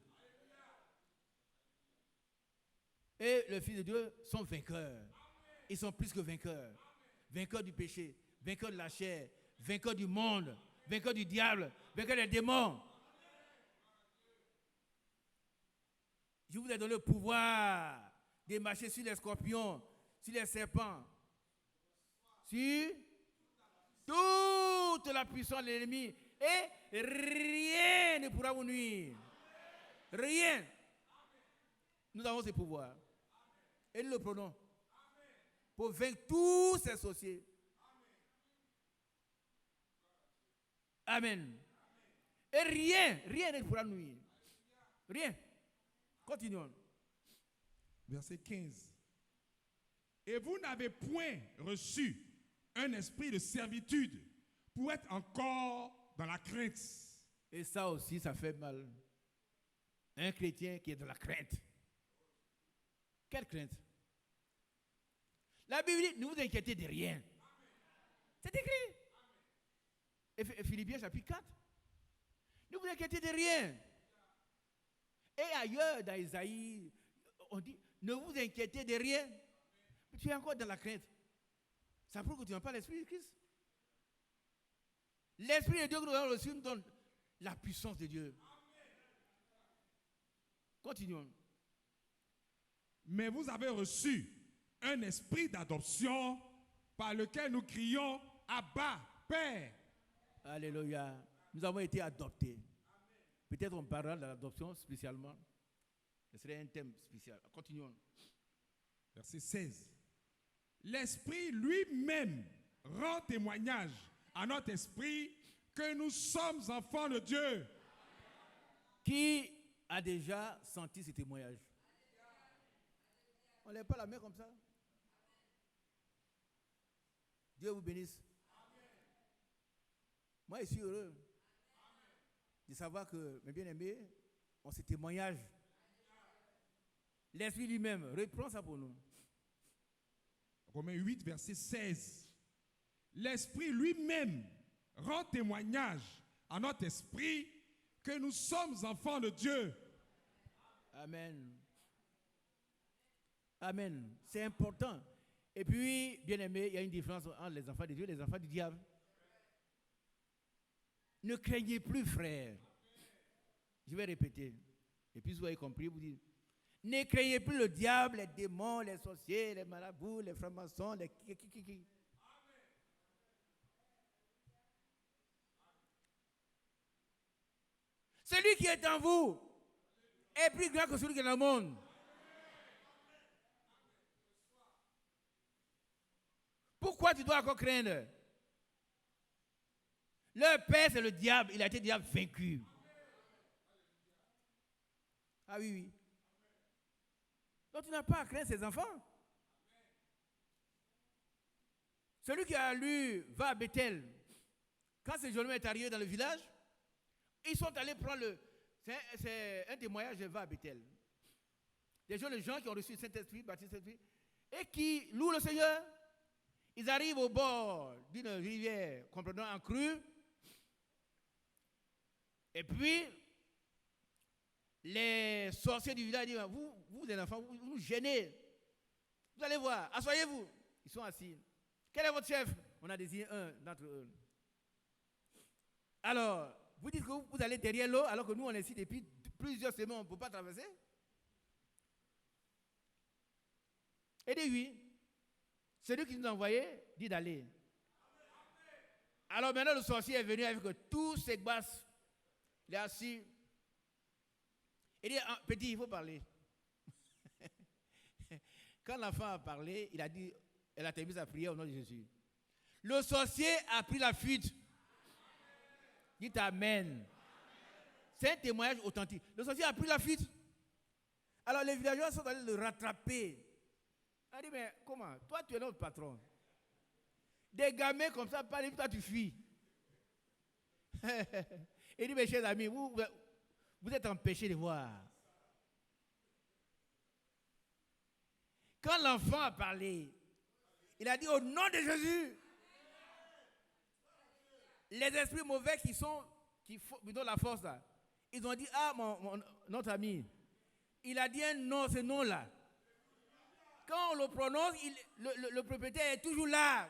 Et les fils de Dieu sont vainqueurs. Ils sont plus que vainqueurs. Vainqueurs du péché, vainqueur de la chair, vainqueur du monde, vainqueur du diable, vainqueur des démons. Je vous ai donné le pouvoir de marcher sur les scorpions, sur les serpents, sur toute la puissance de l'ennemi. Et rien ne pourra vous nuire. Rien. Nous avons ce pouvoir. Et nous le prenons pour vaincre tous ces sorciers. Amen. Et rien ne pourra nous nuire. Rien. Continuons. Verset 15. Et vous n'avez point reçu un esprit de servitude pour être encore dans la crainte. Et ça aussi, ça fait mal. Un chrétien qui est dans la crainte. Quelle crainte? La Bible dit, ne vous inquiétez de rien. C'est écrit. Et Philippiens chapitre 4. Ne vous inquiétez de rien. Et ailleurs, dans Isaïe, on dit, ne vous inquiétez de rien. Mais tu es encore dans la crainte. Ça prouve que tu n'as pas l'Esprit de Christ. L'Esprit de Dieu que nous avons reçu nous donne la puissance de Dieu. Continuons. Mais vous avez reçu un esprit d'adoption par lequel nous crions Abba, Père. Alléluia. Nous avons été adoptés. Peut-être on parlera de l'adoption spécialement. Ce serait un thème spécial. Continuons. Verset 16. L'Esprit lui-même rend témoignage à notre esprit que nous sommes enfants de Dieu. Qui a déjà senti ce témoignage? On ne lève pas la main comme ça. Dieu vous bénisse. Moi, je suis heureux de savoir que, mes bien-aimés, on se témoignage. L'Esprit lui-même reprend ça pour nous. Romains 8, verset 16. L'Esprit lui-même rend témoignage à notre esprit que nous sommes enfants de Dieu. Amen. Amen. C'est important. Et puis, bien aimé, il y a une différence entre les enfants de Dieu et les enfants du diable. Ne craignez plus, frères. Je vais répéter. Et puis, vous avez compris, vous dites, ne craignez plus le diable, les démons, les sorciers, les marabouts, les francs-maçons, les qui. Celui qui est en vous est plus grand que celui qui est dans le monde. Pourquoi tu dois encore craindre? Leur père, c'est le diable. Il a été diable vaincu. Ah oui. Donc tu n'as pas à craindre ses enfants. Celui qui a lu va à Bethel. Quand ce jeune homme est arrivé dans le village, ils sont allés prendre le... C'est un témoignage de va à Bethel. Des gens qui ont reçu le Saint-Esprit, baptisé Saint-Esprit, et qui louent le Seigneur. Ils arrivent au bord d'une rivière, complètement en crue. Et puis, les sorciers du village disent, vous les enfants, vous nous gênez. Vous allez voir, asseyez-vous. Ils sont assis. Quel est votre chef? On a désigné un d'entre eux. Alors, vous dites que vous allez derrière l'eau, alors que nous, on est ici depuis plusieurs semaines, on ne peut pas traverser. Et dit oui. Celui qui nous a envoyé dit d'aller. Alors maintenant, le sorcier est venu avec tous ses basses. Il est assis. Il dit, petit, il faut parler. Quand l'enfant a parlé, il a dit, elle a terminé sa prière au nom de Jésus. Le sorcier a pris la fuite. Dites Amen. C'est un témoignage authentique. Le sorcier a pris la fuite. Alors les villageois sont allés le rattraper. Il a dit, mais comment? Toi, tu es notre patron. Des gamins comme ça parlent, toi, tu fuis. Il dit, mes chers amis, vous êtes empêchés de voir. Quand l'enfant a parlé, il a dit, au nom de Jésus, les esprits mauvais qui donnent la force là, ils ont dit, notre ami, il a dit un nom, ce nom-là. Quand on le prononce, le propriétaire est toujours là.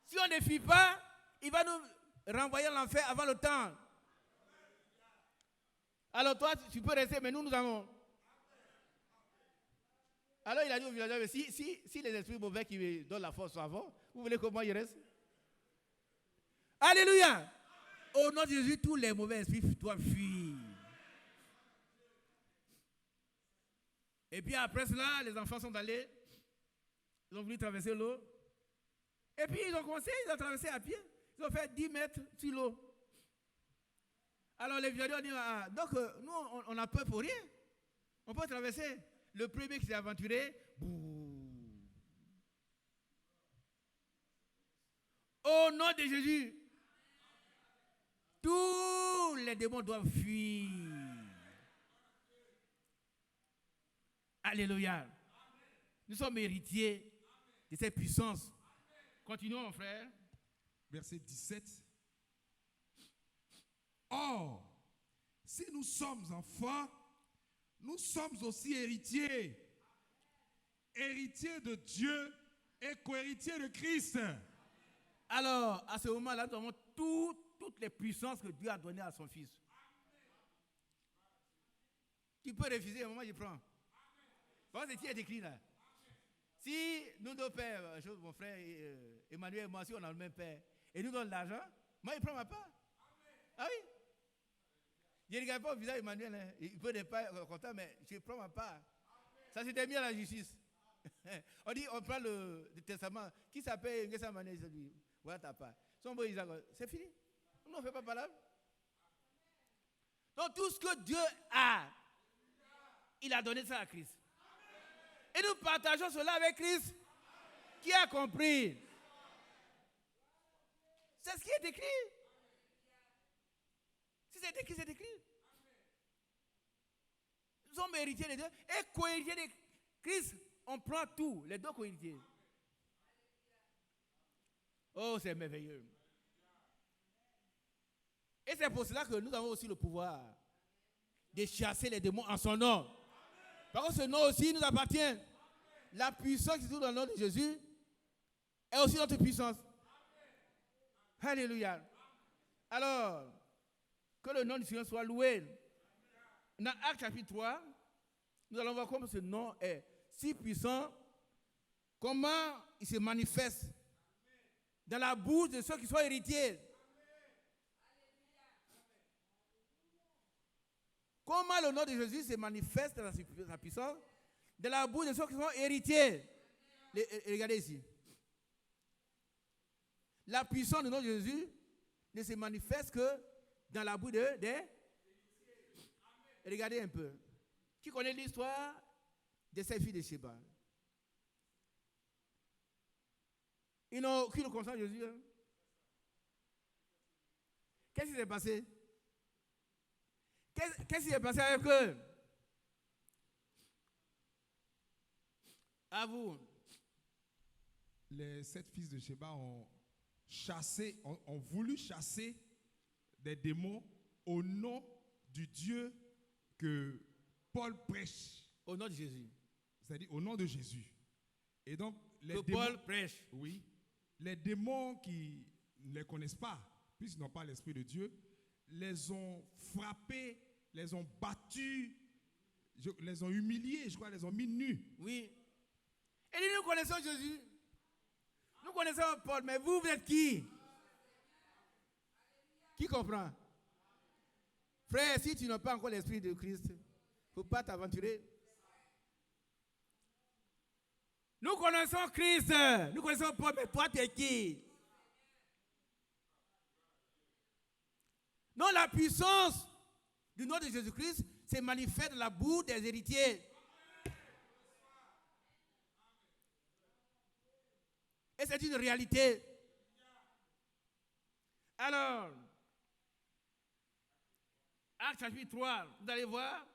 Si on ne fuit pas, il va nous renvoyer à l'enfer avant le temps. Alors toi, tu peux rester, mais nous allons. Alors il a dit au villageois, si les esprits mauvais qui donnent la force sont avant, vous voulez comment ils restent? Alléluia! Au nom de Jésus, tous les mauvais esprits doivent fuir. Et puis après cela, les enfants sont allés, ils ont voulu traverser l'eau. Et puis ils ont commencé, ils ont traversé à pied. Ils ont fait 10 mètres sur l'eau. Alors les villageois ont dit, donc nous on a peur pour rien. On peut traverser. Le premier qui s'est aventuré, bouh. Au nom de Jésus, tous les démons doivent fuir. Alléluia. Nous sommes héritiers de cette puissance. Continuons, mon frère. Verset 17. Or, si nous sommes enfants, nous sommes aussi héritiers. Héritiers de Dieu et co-héritiers de Christ. Alors, à ce moment-là, nous avons toutes les puissances que Dieu a données à son Fils. Tu peux refuser, à un moment, je prends. Parce que c'est qui est écrit là. Si nous deux pères, mon frère Emmanuel et moi, si on a le même père, et nous donne l'argent, moi, il prend ma part. Ah oui. Je ne regarde pas au visage d'Emmanuel, hein. Il peut ne pas être content, mais je prends ma part. Ça, c'est bien la justice. On dit, on prend le testament. Qui s'appelle Ngessa Mané, il dit, voilà ta part. Son beau Isaac, c'est fini. On ne fait pas parler. Donc, tout ce que Dieu a, il a donné ça à Christ. Et nous partageons cela avec Christ. Qui a compris? C'est ce qui est écrit. Si c'est écrit, c'est écrit. Nous sommes héritiers de Dieu et co-héritiers de Christ. On prend tout, les deux co-héritiers. Oh, c'est merveilleux. Et c'est pour cela que nous avons aussi le pouvoir de chasser les démons en son nom. Parce que ce nom aussi nous appartient. La puissance qui se trouve dans le nom de Jésus est aussi notre puissance. Alléluia. Alors, que le nom du Seigneur soit loué. Dans Actes chapitre 3, nous allons voir comment ce nom est si puissant, comment il se manifeste dans la bouche de ceux qui sont héritiers. Comment le nom de Jésus se manifeste dans sa puissance dans la bouche de ceux qui sont héritiers. Regardez ici. La puissance du nom de Jésus ne se manifeste que dans la bouche des... Regardez un peu. Qui connaît l'histoire de ces filles de Sheba? Ils n'ont aucune conscience de Jésus. Hein? Qu'est-ce qui s'est passé? Qu'est-ce qui s'est passé avec eux? À vous. Les 7 fils de Sheba ont voulu chasser des démons au nom du Dieu que Paul prêche. Au nom de Jésus. C'est-à-dire au nom de Jésus. Et donc, que Paul prêche. Oui. Les démons qui ne les connaissent pas, puisqu'ils n'ont pas l'Esprit de Dieu, les ont frappés, les ont battus, les ont humiliés, je crois, les ont mis nus. Oui. Et nous connaissons Jésus. Nous connaissons Paul, mais vous êtes qui? Qui comprend? Frère, si tu n'as pas encore l'Esprit de Christ, il ne faut pas t'aventurer. Nous connaissons Christ, nous connaissons Paul, mais toi, tu es qui? Non, la puissance du nom de Jésus-Christ se manifeste dans la bouche des héritiers. Et c'est une réalité. Alors, Actes chapitre 3, vous allez voir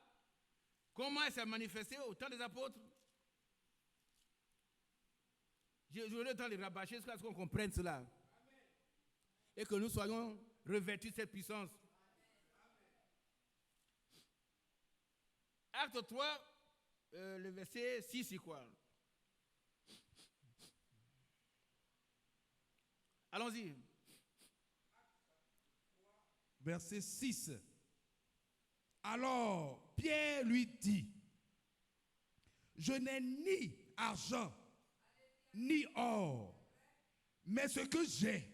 comment elle s'est manifestée au temps des apôtres. J'aurai le temps de rabâcher jusqu'à ce qu'on comprenne cela. Et que nous soyons revêtus de cette puissance. Acte 3, le verset 6, c'est quoi? Allons-y. Verset 6. Alors Pierre lui dit, je n'ai ni argent, ni or, mais ce que j'ai,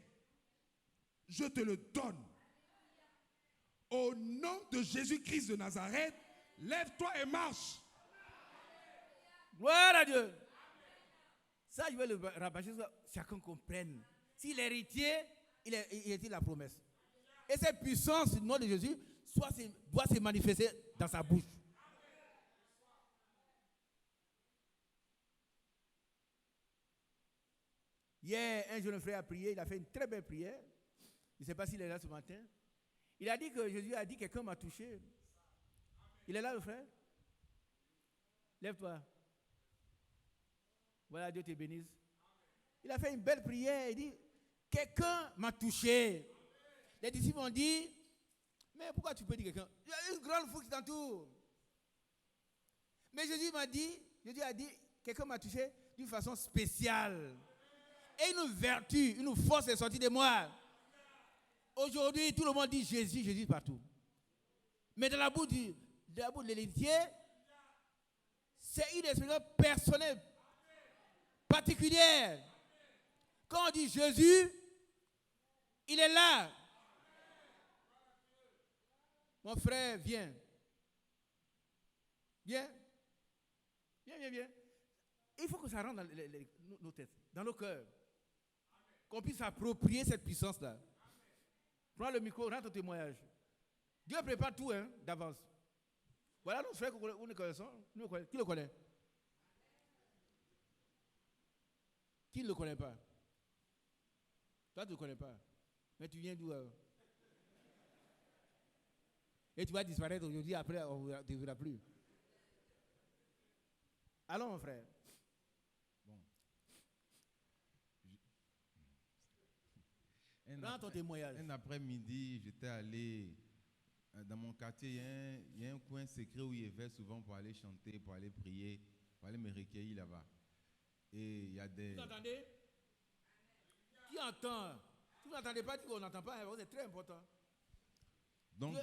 je te le donne. Au nom de Jésus-Christ de Nazareth, lève-toi et marche. Gloire à Dieu. Ça, je vais le rabâcher, chacun comprenne. Si l'héritier, il est la promesse. Et cette puissance, au nom de Jésus, doit se manifester dans sa bouche. Hier, un jeune frère a prié, il a fait une très belle prière. Je ne sais pas s'il est là ce matin. Il a dit que Jésus a dit que quelqu'un m'a touché. Il est là, le frère? Lève-toi. Voilà, Dieu te bénisse. Il a fait une belle prière. Il dit, quelqu'un m'a touché. Les disciples ont dit, mais pourquoi tu peux dire quelqu'un? Il y a une grande foule qui t'entoure. Mais Jésus a dit, quelqu'un m'a touché d'une façon spéciale. Et une vertu, une force est sortie de moi. Aujourd'hui, tout le monde dit Jésus, Jésus partout. Mais dans la bouche de l'héritier, c'est une expérience personnelle, particulière. Quand on dit Jésus, il est là. Mon frère, viens. Viens. Viens. Il faut que ça rentre dans nos têtes, dans nos cœurs. Qu'on puisse s'approprier cette puissance-là. Prends le micro, rentre au témoignage. Dieu prépare tout d'avance. Voilà nos frères que nous connaissons. Qui le connaît? Qui ne le connaît pas? Toi, tu ne le connais pas. Mais tu viens d'où? Et tu vas disparaître aujourd'hui, après on ne te verra plus. Allons, mon frère. Dans ton témoignage. Un après-midi, j'étais allé dans mon quartier. Il y a un coin secret où il vais souvent pour aller chanter, pour aller prier, pour aller me recueillir là-bas. Et il y a des. Vous entendez? Qui entend? Si vous n'entendez pas, on n'entend pas, c'est très important. Donc,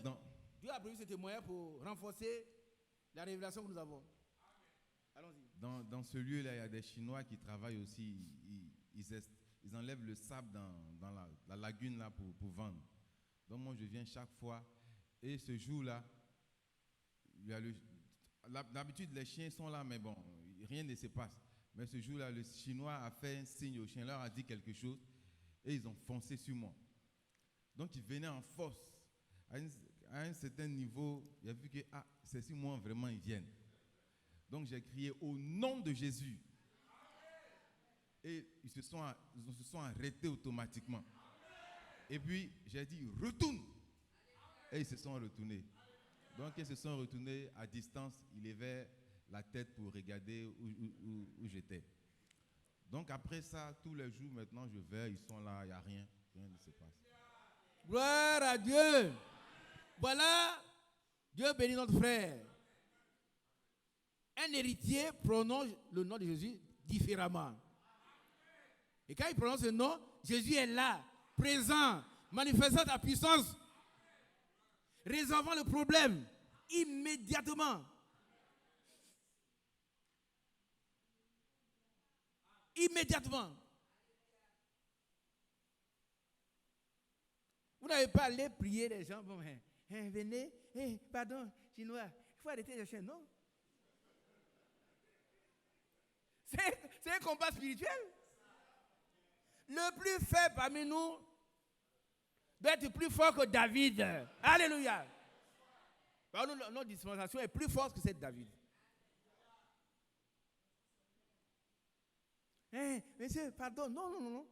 Dieu a prévu ce témoignage pour renforcer la révélation que nous avons. Allons-y. Dans ce lieu-là, il y a des Chinois qui travaillent aussi. Ils enlèvent le sable dans la lagune là pour vendre. Donc moi, je viens chaque fois. Et ce jour-là, d'habitude, les chiens sont là, mais bon, rien ne se passe. Mais ce jour-là, le Chinois a fait un signe aux chiens, leur a dit quelque chose, et ils ont foncé sur moi. Donc ils venaient en force. À un certain niveau, il a vu que c'est sur moi vraiment ils viennent. Donc j'ai crié au nom de Jésus. Et ils se sont arrêtés automatiquement. Et puis j'ai dit retourne. Et ils se sont retournés. Donc ils se sont retournés à distance. Ils levaient la tête pour regarder où j'étais. Donc après ça, tous les jours maintenant je vais, ils sont là, il n'y a rien. Rien ne se passe. Gloire à Dieu. Voilà, Dieu bénit notre frère. Un héritier prononce le nom de Jésus différemment. Et quand il prononce le nom, Jésus est là, présent, manifestant sa puissance, résolvant le problème immédiatement. Immédiatement. Vous n'avez pas allé prier les gens, bon, venez, pardon, Chinois, il faut arrêter les chiens, non? C'est un combat spirituel. Le plus faible parmi nous doit être plus fort que David. Alléluia. Notre dispensation est plus forte que celle de David. Monsieur, pardon, non.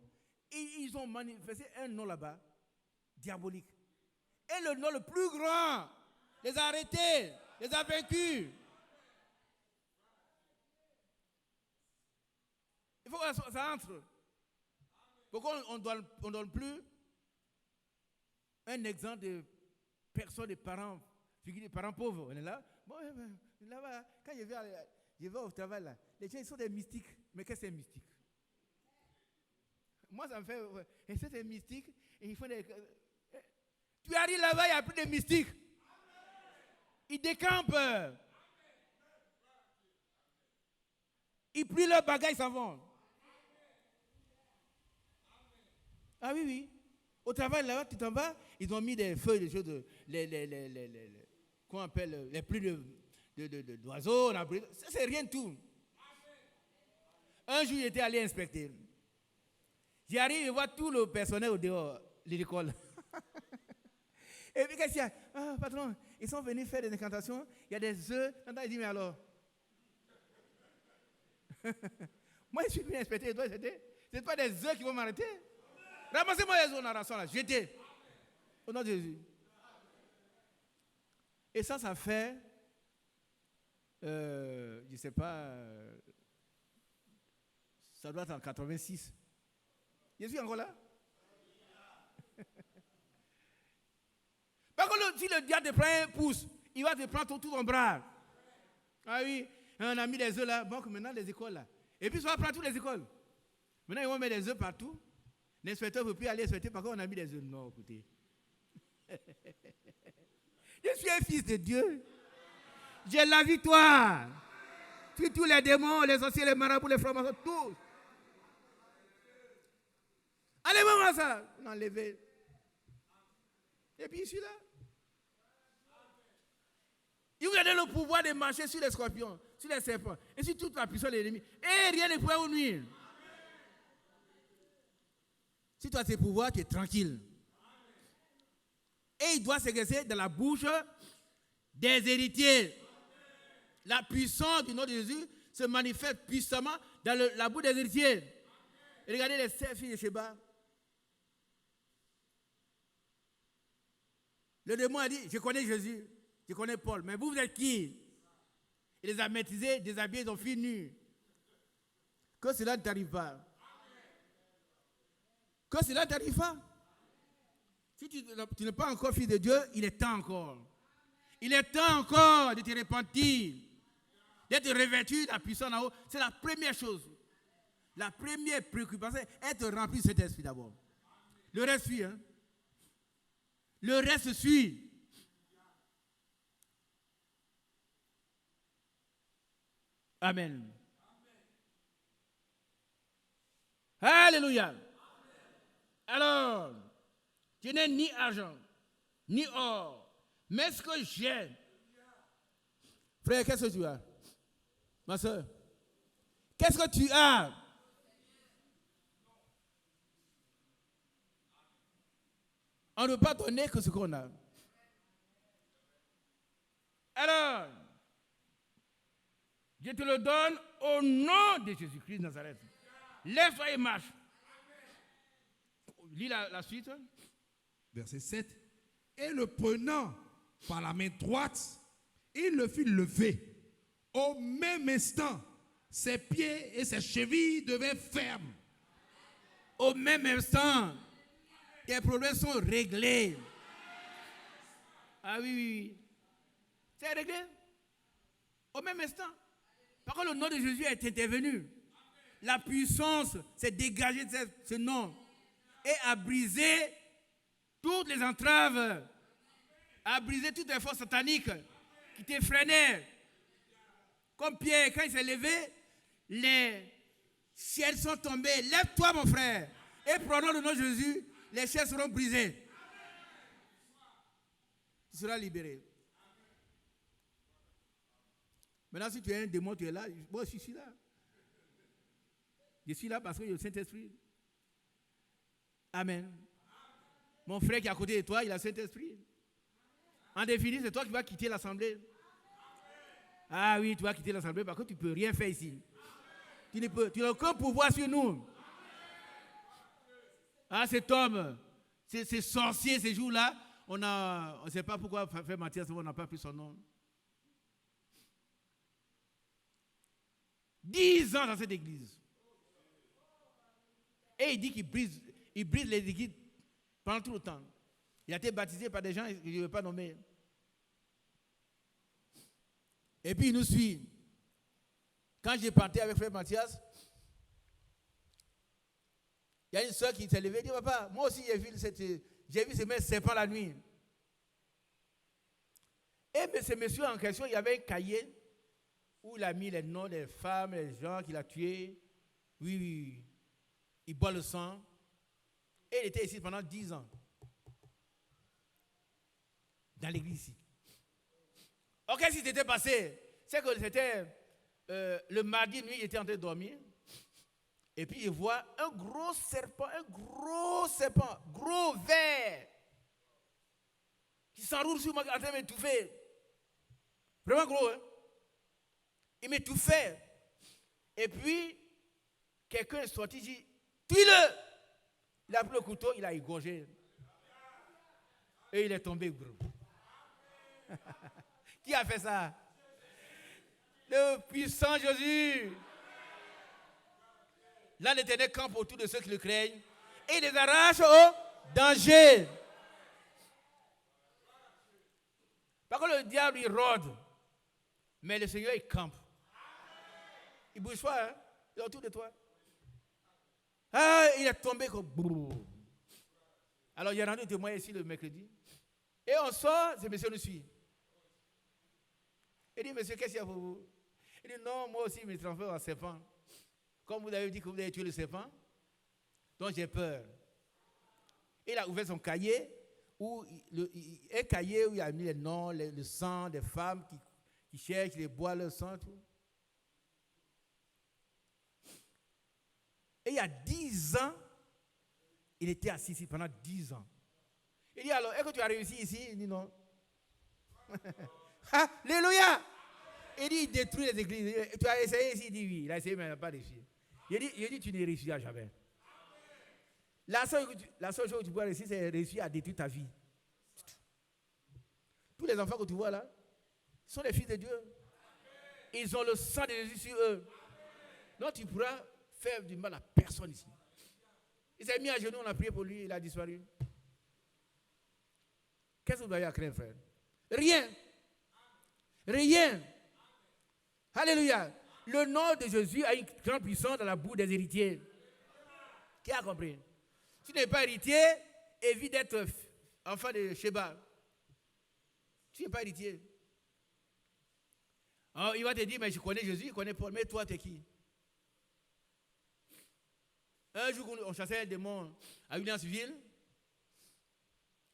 Ils ont manifesté un nom là-bas, diabolique. Et le nom le plus grand les a arrêtés, les a vaincus. Il faut que ça entre. Pourquoi on ne donne plus un exemple de personnes, de parents, figures de parents pauvres? On est là. Bon, là-bas, quand je vais au travail, là, les gens ils sont des mystiques. Mais qu'est-ce que c'est un mystique? Moi, ça me fait. Et c'est des mystiques. Et ils font des. Tu arrives là-bas, il n'y a plus de mystiques. Ils décampent. Ils plient leurs bagages, ils s'en vont. Ah oui, oui. Au travail, là-bas, tu t'en vas, ils ont mis des feuilles, des choses, qu'on appelle les pluies d'oiseaux. Ça, c'est rien de tout. Un jour, j'étais allé inspecter. J'arrive et vois tout le personnel au dehors de l'école. Et puis, qu'est-ce qu'il y a? Ah, patron, ils sont venus faire des incantations. Il y a des œufs. Il dit, mais alors? Moi, je suis venu inspecter. C'est pas des œufs qui vont m'arrêter. Ramassez-moi les œufs dans la rançon là. Jetez. Au nom de Jésus. Et ça fait, je ne sais pas, ça doit être en 86. Je suis encore là. Par contre, si le diable te prend un pouce, il va te prendre tout ton bras. Ah oui, on a mis des œufs là. Bon, maintenant les écoles là. Et puis ça va prendre toutes les écoles. Maintenant ils vont mettre des œufs partout. L'inspecteur ne peut plus aller inspecter parce qu'on a mis des œufs. Non, écoutez. Je suis un fils de Dieu. J'ai la victoire. Sur tous les démons, les sorciers, les marabouts, les francs-maçons, tous. Allez, maman, ça. On a enlevé. Et puis, je suis là. Il vous a donné le pouvoir de marcher sur les scorpions, sur les serpents, et sur toute la puissance de l'ennemi. Et rien ne pourra vous nuire. Si tu as ces pouvoirs, tu es tranquille. Et il doit s'exercer dans la bouche des héritiers. La puissance du nom de Jésus se manifeste puissamment dans la bouche des héritiers. Et regardez les 7 filles de Sheba. Le démon a dit, je connais Jésus, je connais Paul, mais vous êtes qui? Il les a maîtrisés, déshabillés, ils ont filles nues. Que cela ne t'arrive pas. Que cela ne t'arrive pas. Si tu n'es pas encore fils de Dieu, il est temps encore. Il est temps encore de te repentir, d'être revêtu de la puissance en haut. C'est la première chose. La première préoccupation est être rempli de cet esprit d'abord. Le reste suit. Hein? Le reste suit. Amen. Alléluia. Alors, tu n'es ni argent, ni or, mais ce que j'ai. Frère, qu'est-ce que tu as? Ma soeur, qu'est-ce que tu as? On ne peut pas donner que ce qu'on a. Alors, je te le donne au nom de Jésus-Christ de Nazareth. Lève-toi et marche. Lis la suite. Verset 7. Et le prenant par la main droite, il le fit lever. Au même instant, ses pieds et ses chevilles devinrent fermes. Au même instant, tes problèmes sont réglés. Ah oui, oui, oui. C'est réglé. Au même instant. Par contre, le nom de Jésus est intervenu. La puissance s'est dégagée de ce nom et a brisé toutes les entraves, a brisé toutes les forces sataniques qui te freinaient. Comme Pierre, quand il s'est levé, les ciels sont tombés. Lève-toi, mon frère, et prenons le nom de Jésus, les ciels seront brisés. Tu seras libéré. Maintenant, si tu es un démon, tu es là. Moi, je suis là. Je suis là parce que le Saint-Esprit. Amen. Mon frère qui est à côté de toi, il a le Saint-Esprit. En définitive, c'est toi qui vas quitter l'assemblée. Ah oui, tu vas quitter l'assemblée parce que tu ne peux rien faire ici. Tu n'as aucun pouvoir sur nous. Ah, cet homme, ces sorciers, ces jours-là, on ne sait pas pourquoi faire Matthias, on n'a pas pris son nom. 10 ans dans cette église. Et il dit qu'il brise les églises pendant tout le temps. Il a été baptisé par des gens que je ne vais pas nommer. Et puis il nous suit. Quand j'ai parti avec frère Mathias, Il y a une soeur qui s'est levée et dit, papa, moi aussi j'ai vu ce même serpent la nuit. Et ce monsieur en question, il y avait un cahier où il a mis les noms des femmes, les gens qu'il a tués. Oui, il boit le sang. Et il était ici pendant 10 ans. Dans l'église ici. Ok, qu'est-ce qui s'était passé? C'est que c'était le mardi nuit, il était en train de dormir. Et puis il voit un gros serpent, gros vert, qui s'enroule sur moi en train de m'étouffer. Vraiment gros, hein? Il m'étouffait. Et puis, quelqu'un est sorti, il dit, tue-le! Il a pris le couteau, il a égorgé. Et il est tombé gros. Qui a fait ça? Le puissant Jésus. Là, l'Éternel campe autour de ceux qui le craignent et les arrache au danger. Par contre, le diable, il rôde. Mais le Seigneur, il campe. Il ne bouge pas, hein? Il est autour de toi. Ah, il est tombé comme... Alors, il a rendu témoin ici le mercredi. Et on sort, ce monsieur nous suit. Il dit, monsieur, qu'est-ce qu'il y a pour vous? Il dit, non, moi aussi, je me transforme en serpent. Comme vous avez dit que vous avez tué le serpent, donc j'ai peur. Il a ouvert son cahier, un cahier où il a mis les noms, le sang des femmes qui cherchent, qui boivent le sang, tout. Et il y a 10 ans, il était assis ici pendant 10 ans. Il dit alors, est-ce que tu as réussi ici? Il dit non. Alléluia! Il dit, il détruit les églises. Tu as essayé ici? Il dit oui. Il a essayé, mais il n'a pas réussi. Il dit, tu ne réussiras jamais. La seule chose que tu peux réussir, c'est réussir à détruire ta vie. Tous les enfants que tu vois là, sont les fils de Dieu. Ils ont le sang de Jésus sur eux. Donc tu pourras faire du mal à personne ici. Il s'est mis à genoux, on a prié pour lui, il a disparu. Qu'est-ce que vous avez à craindre, frère? Rien. Rien. Alléluia. Le nom de Jésus a une grande puissance dans la boue des héritiers. Qui a compris? Si tu n'es pas héritier, évite d'être enfant de Sheba. Tu n'es pas héritier. Alors, il va te dire, mais je connais Jésus, je connais Paul, mais toi, tu es qui? Un jour, on chassait un démon à Williamsville.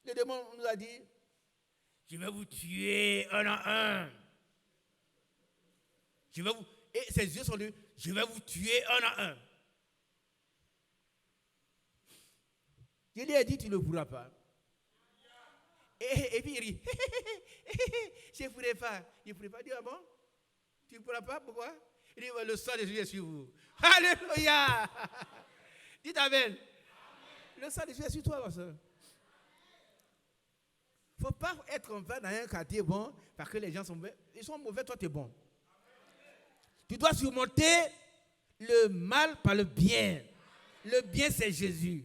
Le démon nous a dit, je vais vous tuer un à un. Et ses yeux sont lus, je vais vous tuer un à un. Je lui ai dit, tu ne pourras pas. Et puis il rit. Je ne pourrai pas. Il ne pourrait pas. Il dit, ah bon? Tu ne pourras pas? Pourquoi? Il dit, le sang de Jésus est sur vous. Alléluia! Dites amen. Le sang de Jésus est sur toi, ma soeur. Il ne faut pas être comme ça dans un quartier bon parce que les gens sont mauvais. Ils sont mauvais, toi tu es bon. Tu dois surmonter le mal par le bien. Le bien, c'est Jésus.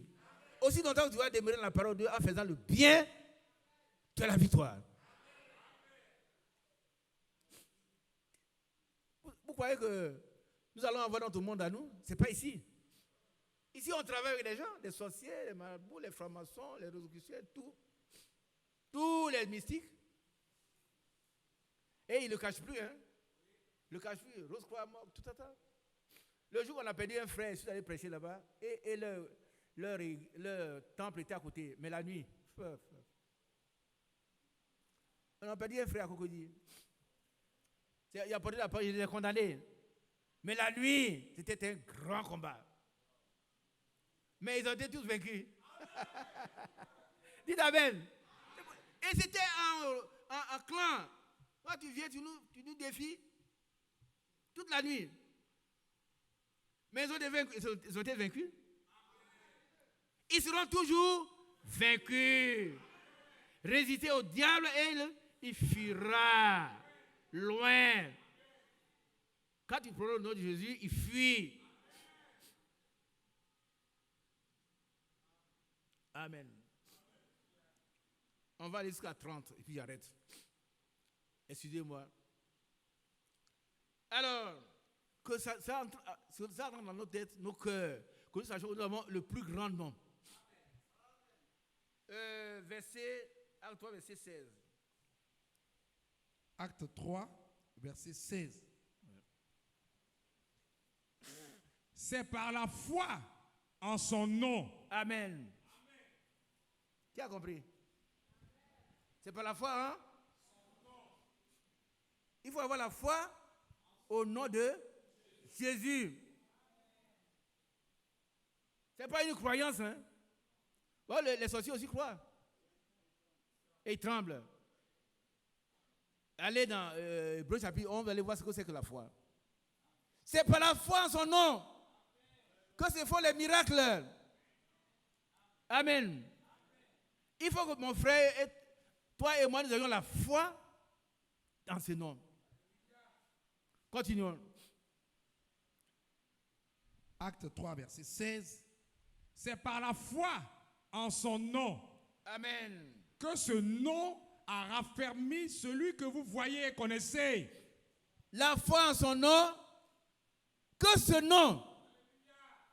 Aussi longtemps que tu vas demeurer dans la parole de Dieu en faisant le bien, tu as la victoire. Vous croyez que nous allons avoir notre monde à nous? Ce n'est pas ici. Ici, on travaille avec les gens, les sorciers, les marabouts, les francs-maçons, les rosicruciens, tout. Tous les mystiques. Et ils ne le cachent plus, hein. Ils ne le cachent plus. Rose-Croix mort, tout ça. Le jour où on a perdu un frère, je suis allé prêcher là-bas, et leur temple était à côté. Mais la nuit, on a perdu un frère à Cocody. Il a porté la parole, il est condamné. Mais la nuit, c'était un grand combat. Mais ils ont été tous vaincus. Dites amen. Et c'était un clan. Toi, tu viens, tu nous défies toute la nuit. Mais ils ont été vaincus. Ils seront toujours vaincus. Résister au diable et il fuira loin. Quand tu prononces le nom de Jésus, il fuit. Amen. On va aller jusqu'à 30 et puis j'arrête. Excusez-moi. Alors, que ça entre dans notre tête, nos cœurs, que nous sachions que nous avons le plus grand nom. Acte 3, verset 16. Acte 3, verset 16. C'est par la foi en son nom. Amen. Qui a compris? C'est par la foi, hein? Il faut avoir la foi au nom de Jésus. Ce n'est pas une croyance, hein? Bon, les sorciers aussi croient. Et ils tremblent. Allez dans Hébreux chapitre 11, vous allez voir ce que c'est que la foi. C'est par la foi en son nom que se font les miracles. Amen. Il faut que mon frère, toi et moi, nous ayons la foi dans ce nom. Continuons. Acte 3, verset 16. C'est par la foi en son nom. Amen. Que ce nom a raffermi celui que vous voyez et connaissez. La foi en son nom. Que ce nom.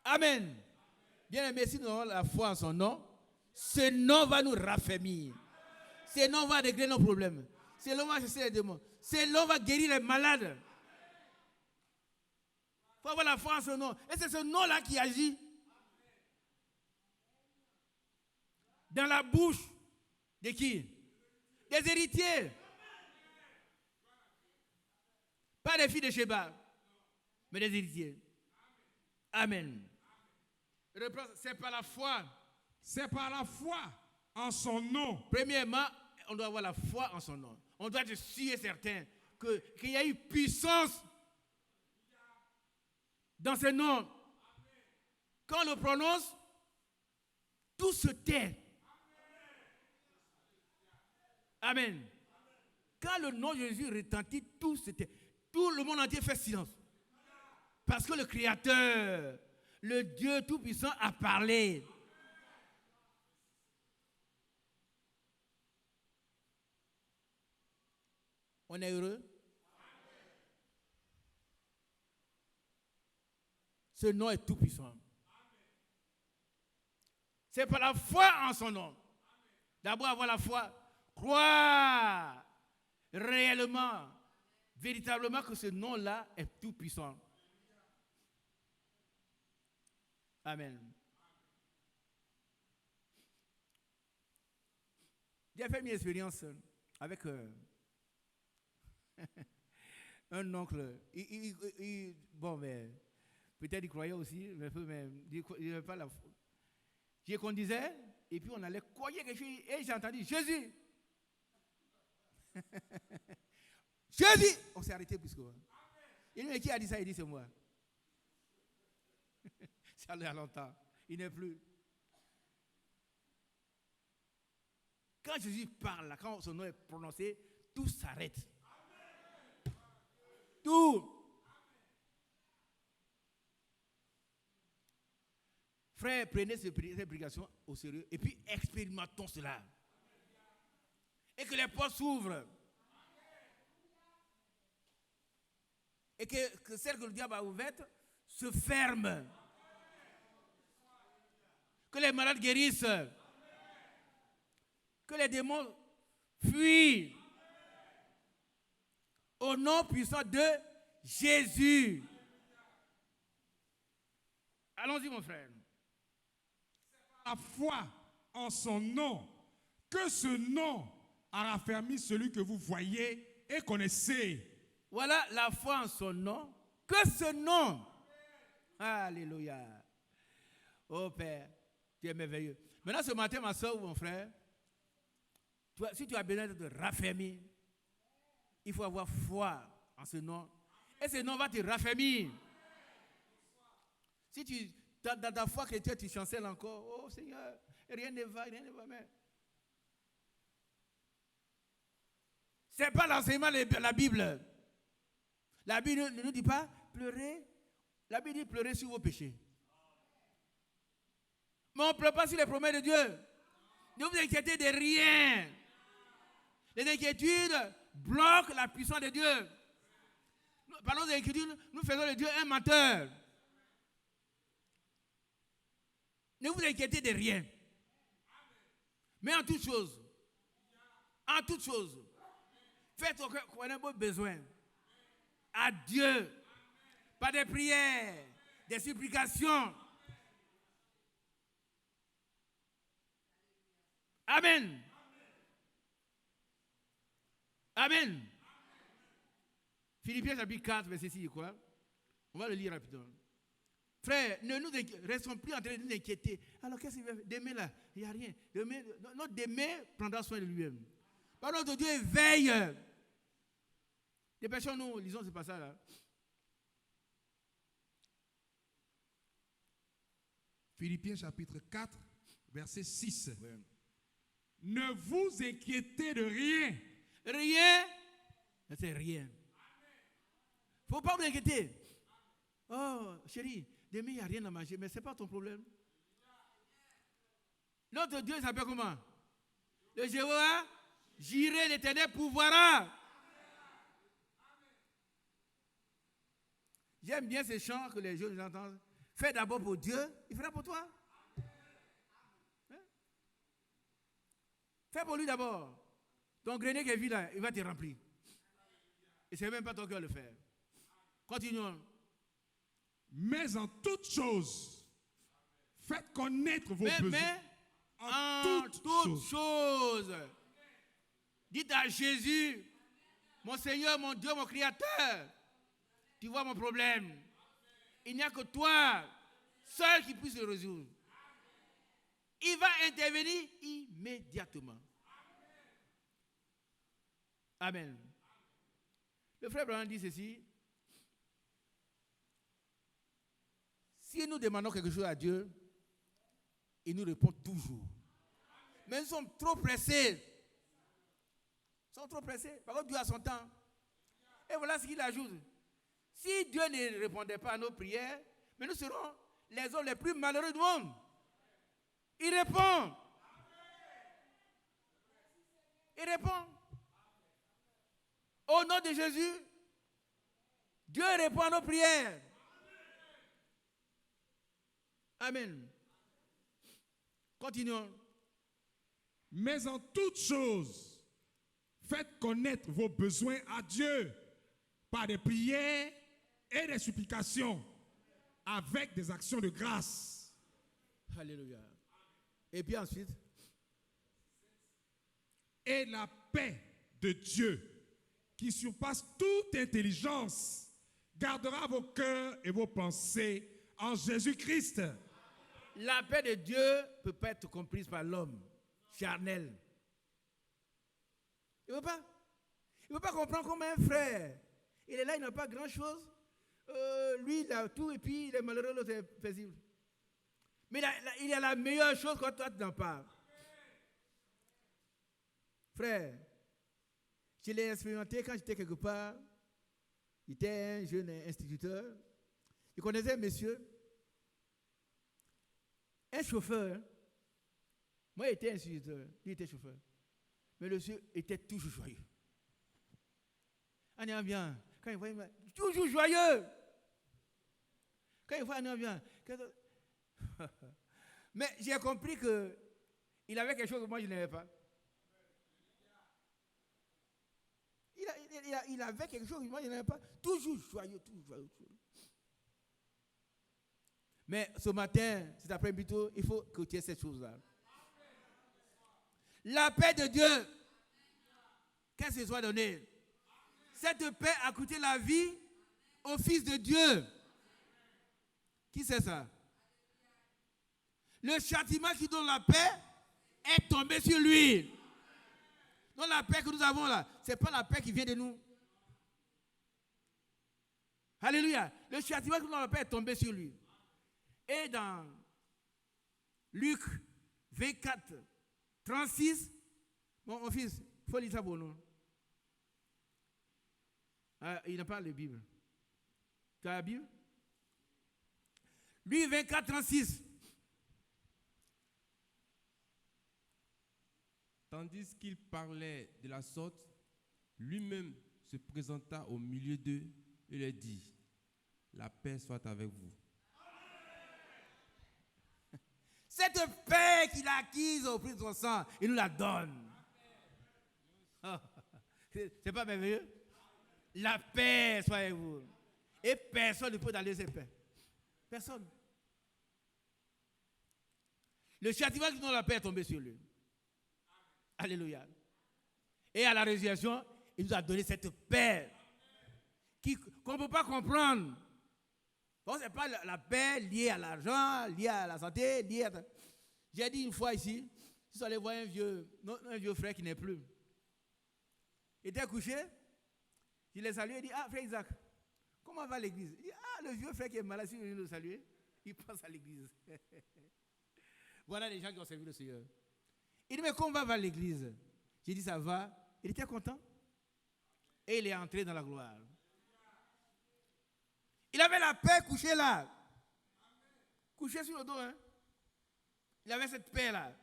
Amen. Bien aimé, si nous avons la foi en son nom, ce nom va nous raffermir. Ce nom va régler nos problèmes. Ce nom va chasser les démons. Ce nom va guérir les malades. Il faut avoir la foi en ce nom. Et c'est ce nom-là qui agit dans la bouche de qui? Des héritiers. Pas des filles de Sheba, mais des héritiers. Amen. C'est par la foi. C'est par la foi en son nom. Premièrement, on doit avoir la foi en son nom. On doit être sûr et certain qu'il y a une puissance dans ce nom. Quand on le prononce, tout se tait. Amen. Quand le nom de Jésus retentit, tout se tait. Tout le monde entier fait silence. Parce que le Créateur, le Dieu Tout-Puissant a parlé. On est heureux? Ce nom est tout puissant. C'est par la foi en son nom. D'abord avoir la foi. Croire réellement, véritablement que ce nom-là est tout puissant. Amen. J'ai fait une expérience avec un oncle. Bon, mais peut-être il croyait aussi, mais il n'avait pas la foi. Je conduisais, et puis on allait croire quelque chose, et j'ai entendu Jésus. Jésus! On s'est arrêté plus que moi. Il me dit, qui a dit ça? Il dit, c'est moi. Ça allait à longtemps. Il n'est plus. Quand Jésus parle, quand son nom est prononcé, tout s'arrête. Tout. Frère, prenez cette prédication au sérieux et puis expérimentons cela. Et que les portes s'ouvrent. Et que celle que le diable a ouverte se ferme. Que les malades guérissent. Que les démons fuient. Au nom puissant de Jésus. Allons-y, mon frère. La foi en son nom, que ce nom a raffermi celui que vous voyez et connaissez. Voilà la foi en son nom, que ce nom. Alléluia. Oh Père, tu es merveilleux. Maintenant ce matin, ma soeur ou mon frère, si tu as besoin de te raffermir, il faut avoir foi en ce nom. Et ce nom va te raffermir. Si tu dans ta foi chrétienne, tu chancelles encore. Oh Seigneur, rien ne va, mais. Ce n'est pas l'enseignement de la Bible. La Bible ne nous dit pas pleurer. La Bible dit pleurer sur vos péchés. Mais on ne pleure pas sur les promesses de Dieu. Ne vous inquiétez de rien. Les inquiétudes bloquent la puissance de Dieu. Parlons des inquiétudes, nous faisons de Dieu un menteur. Ne vous inquiétez de rien. Mais en toute chose, faites qu'on a vos besoins à Dieu, par des prières, des supplications. Amen. Amen. Philippiens chapitre 4, verset 6, quoi? On va le lire rapidement. Frère, ne nous restons plus en train de nous inquiéter. Alors qu'est-ce qu'il va faire? Demain là, il n'y a rien. Demain prendra soin de lui-même. Par notre Dieu veille. Dépêchons-nous, lisons ce passage-là. Philippiens chapitre 4, verset 6. Ouais. Ne vous inquiétez de rien. Rien, c'est rien. Il ne faut pas vous inquiéter. Oh, chérie, demain, il n'y a rien à manger, mais ce n'est pas ton problème. Notre Dieu s'appelle comment? Le Jéhovah, j'irai, l'Éternel pourvoira. J'aime bien ces chants que les jeunes entendent. Fais d'abord pour Dieu, il fera pour toi. Hein? Fais pour lui d'abord. Ton grenier qui est vide là, il va te remplir. Et ce n'est même pas toi qui vas le faire. Continuons. Mais en toutes choses, faites connaître vos besoins. Mais en toutes choses, dites à Jésus, mon Seigneur, mon Dieu, mon Créateur, tu vois mon problème. Il n'y a que toi, seul, qui puisse le résoudre. Il va intervenir immédiatement. Amen. Le frère Branham dit ceci. Si nous demandons quelque chose à Dieu, il nous répond toujours. Mais nous sommes trop pressés. Nous sommes trop pressés. Par contre, Dieu a son temps. Et voilà ce qu'il ajoute. Si Dieu ne répondait pas à nos prières, mais nous serons les hommes les plus malheureux du monde. Il répond. Il répond. Au nom de Jésus, Dieu répond à nos prières. Amen. Continuons. Mais en toutes choses, faites connaître vos besoins à Dieu par des prières et des supplications avec des actions de grâce. Alléluia. Et puis ensuite, et la paix de Dieu, qui surpasse toute intelligence, gardera vos cœurs et vos pensées en Jésus-Christ. La paix de Dieu ne peut pas être comprise par l'homme charnel. Il ne veut pas comprendre comme un frère. Il est là, il n'a pas grand-chose. Lui, il a tout et puis il est malheureux, l'autre est paisible. Mais il a la meilleure chose quand toi, tu n'en parles. Frère, je l'ai expérimenté quand j'étais quelque part. J'étais un jeune instituteur. Je connaissais un monsieur, un chauffeur. Moi, j'étais instituteur, lui était chauffeur. Mais le monsieur était toujours joyeux. On est bien. Quand il voit, il est toujours joyeux. Quand il voit, on est bien. Mais j'ai compris qu'il avait quelque chose que moi, je n'avais pas. Il avait quelque chose que moi, je n'avais pas. Toujours joyeux, toujours joyeux. Mais ce matin, cet après-midi, il faut que tu aies cette chose-là. La paix de Dieu, qu'est-ce que soit donné? Cette paix a coûté la vie au Fils de Dieu. Qui c'est ça? Le châtiment qui donne la paix est tombé sur lui. Donc la paix que nous avons là, ce n'est pas la paix qui vient de nous. Alléluia. Le châtiment qui nous donne la paix est tombé sur lui. Et dans Luc 24, 36, mon fils, il faut lire ça pour nous. Il n'a pas la Bible. Tu as la Bible? Luc 24, 36. Tandis qu'il parlait de la sorte, lui-même se présenta au milieu d'eux et leur dit, la paix soit avec vous. C'est Cette paix qu'il a acquise au prix de son sang, il nous la donne. Oh, c'est pas merveilleux? La paix soit avec vous. Et personne ne peut aller cette paix. Personne. Le châtiment qui nous donne la paix est tombé sur lui. Alléluia. Et à la résurrection, il nous a donné cette paix qu'on ne peut pas comprendre. Bon, ce n'est pas la paix liée à l'argent, liée à la santé, liée à... J'ai dit une fois ici, si vous allez voir un vieux frère qui n'est plus. Il était couché, je l'ai salué, il dit, ah, frère Isaac, comment va l'église? Il dit, ah, le vieux frère qui est malade, si vous venez le saluer, il passe à l'église. Voilà les gens qui ont servi le Seigneur. Il dit, mais comment va l'église? J'ai dit, ça va. Il était content. Et il est entré dans la gloire. Il avait la paix couché là. Couché sur le dos. Hein? Il avait cette paix là.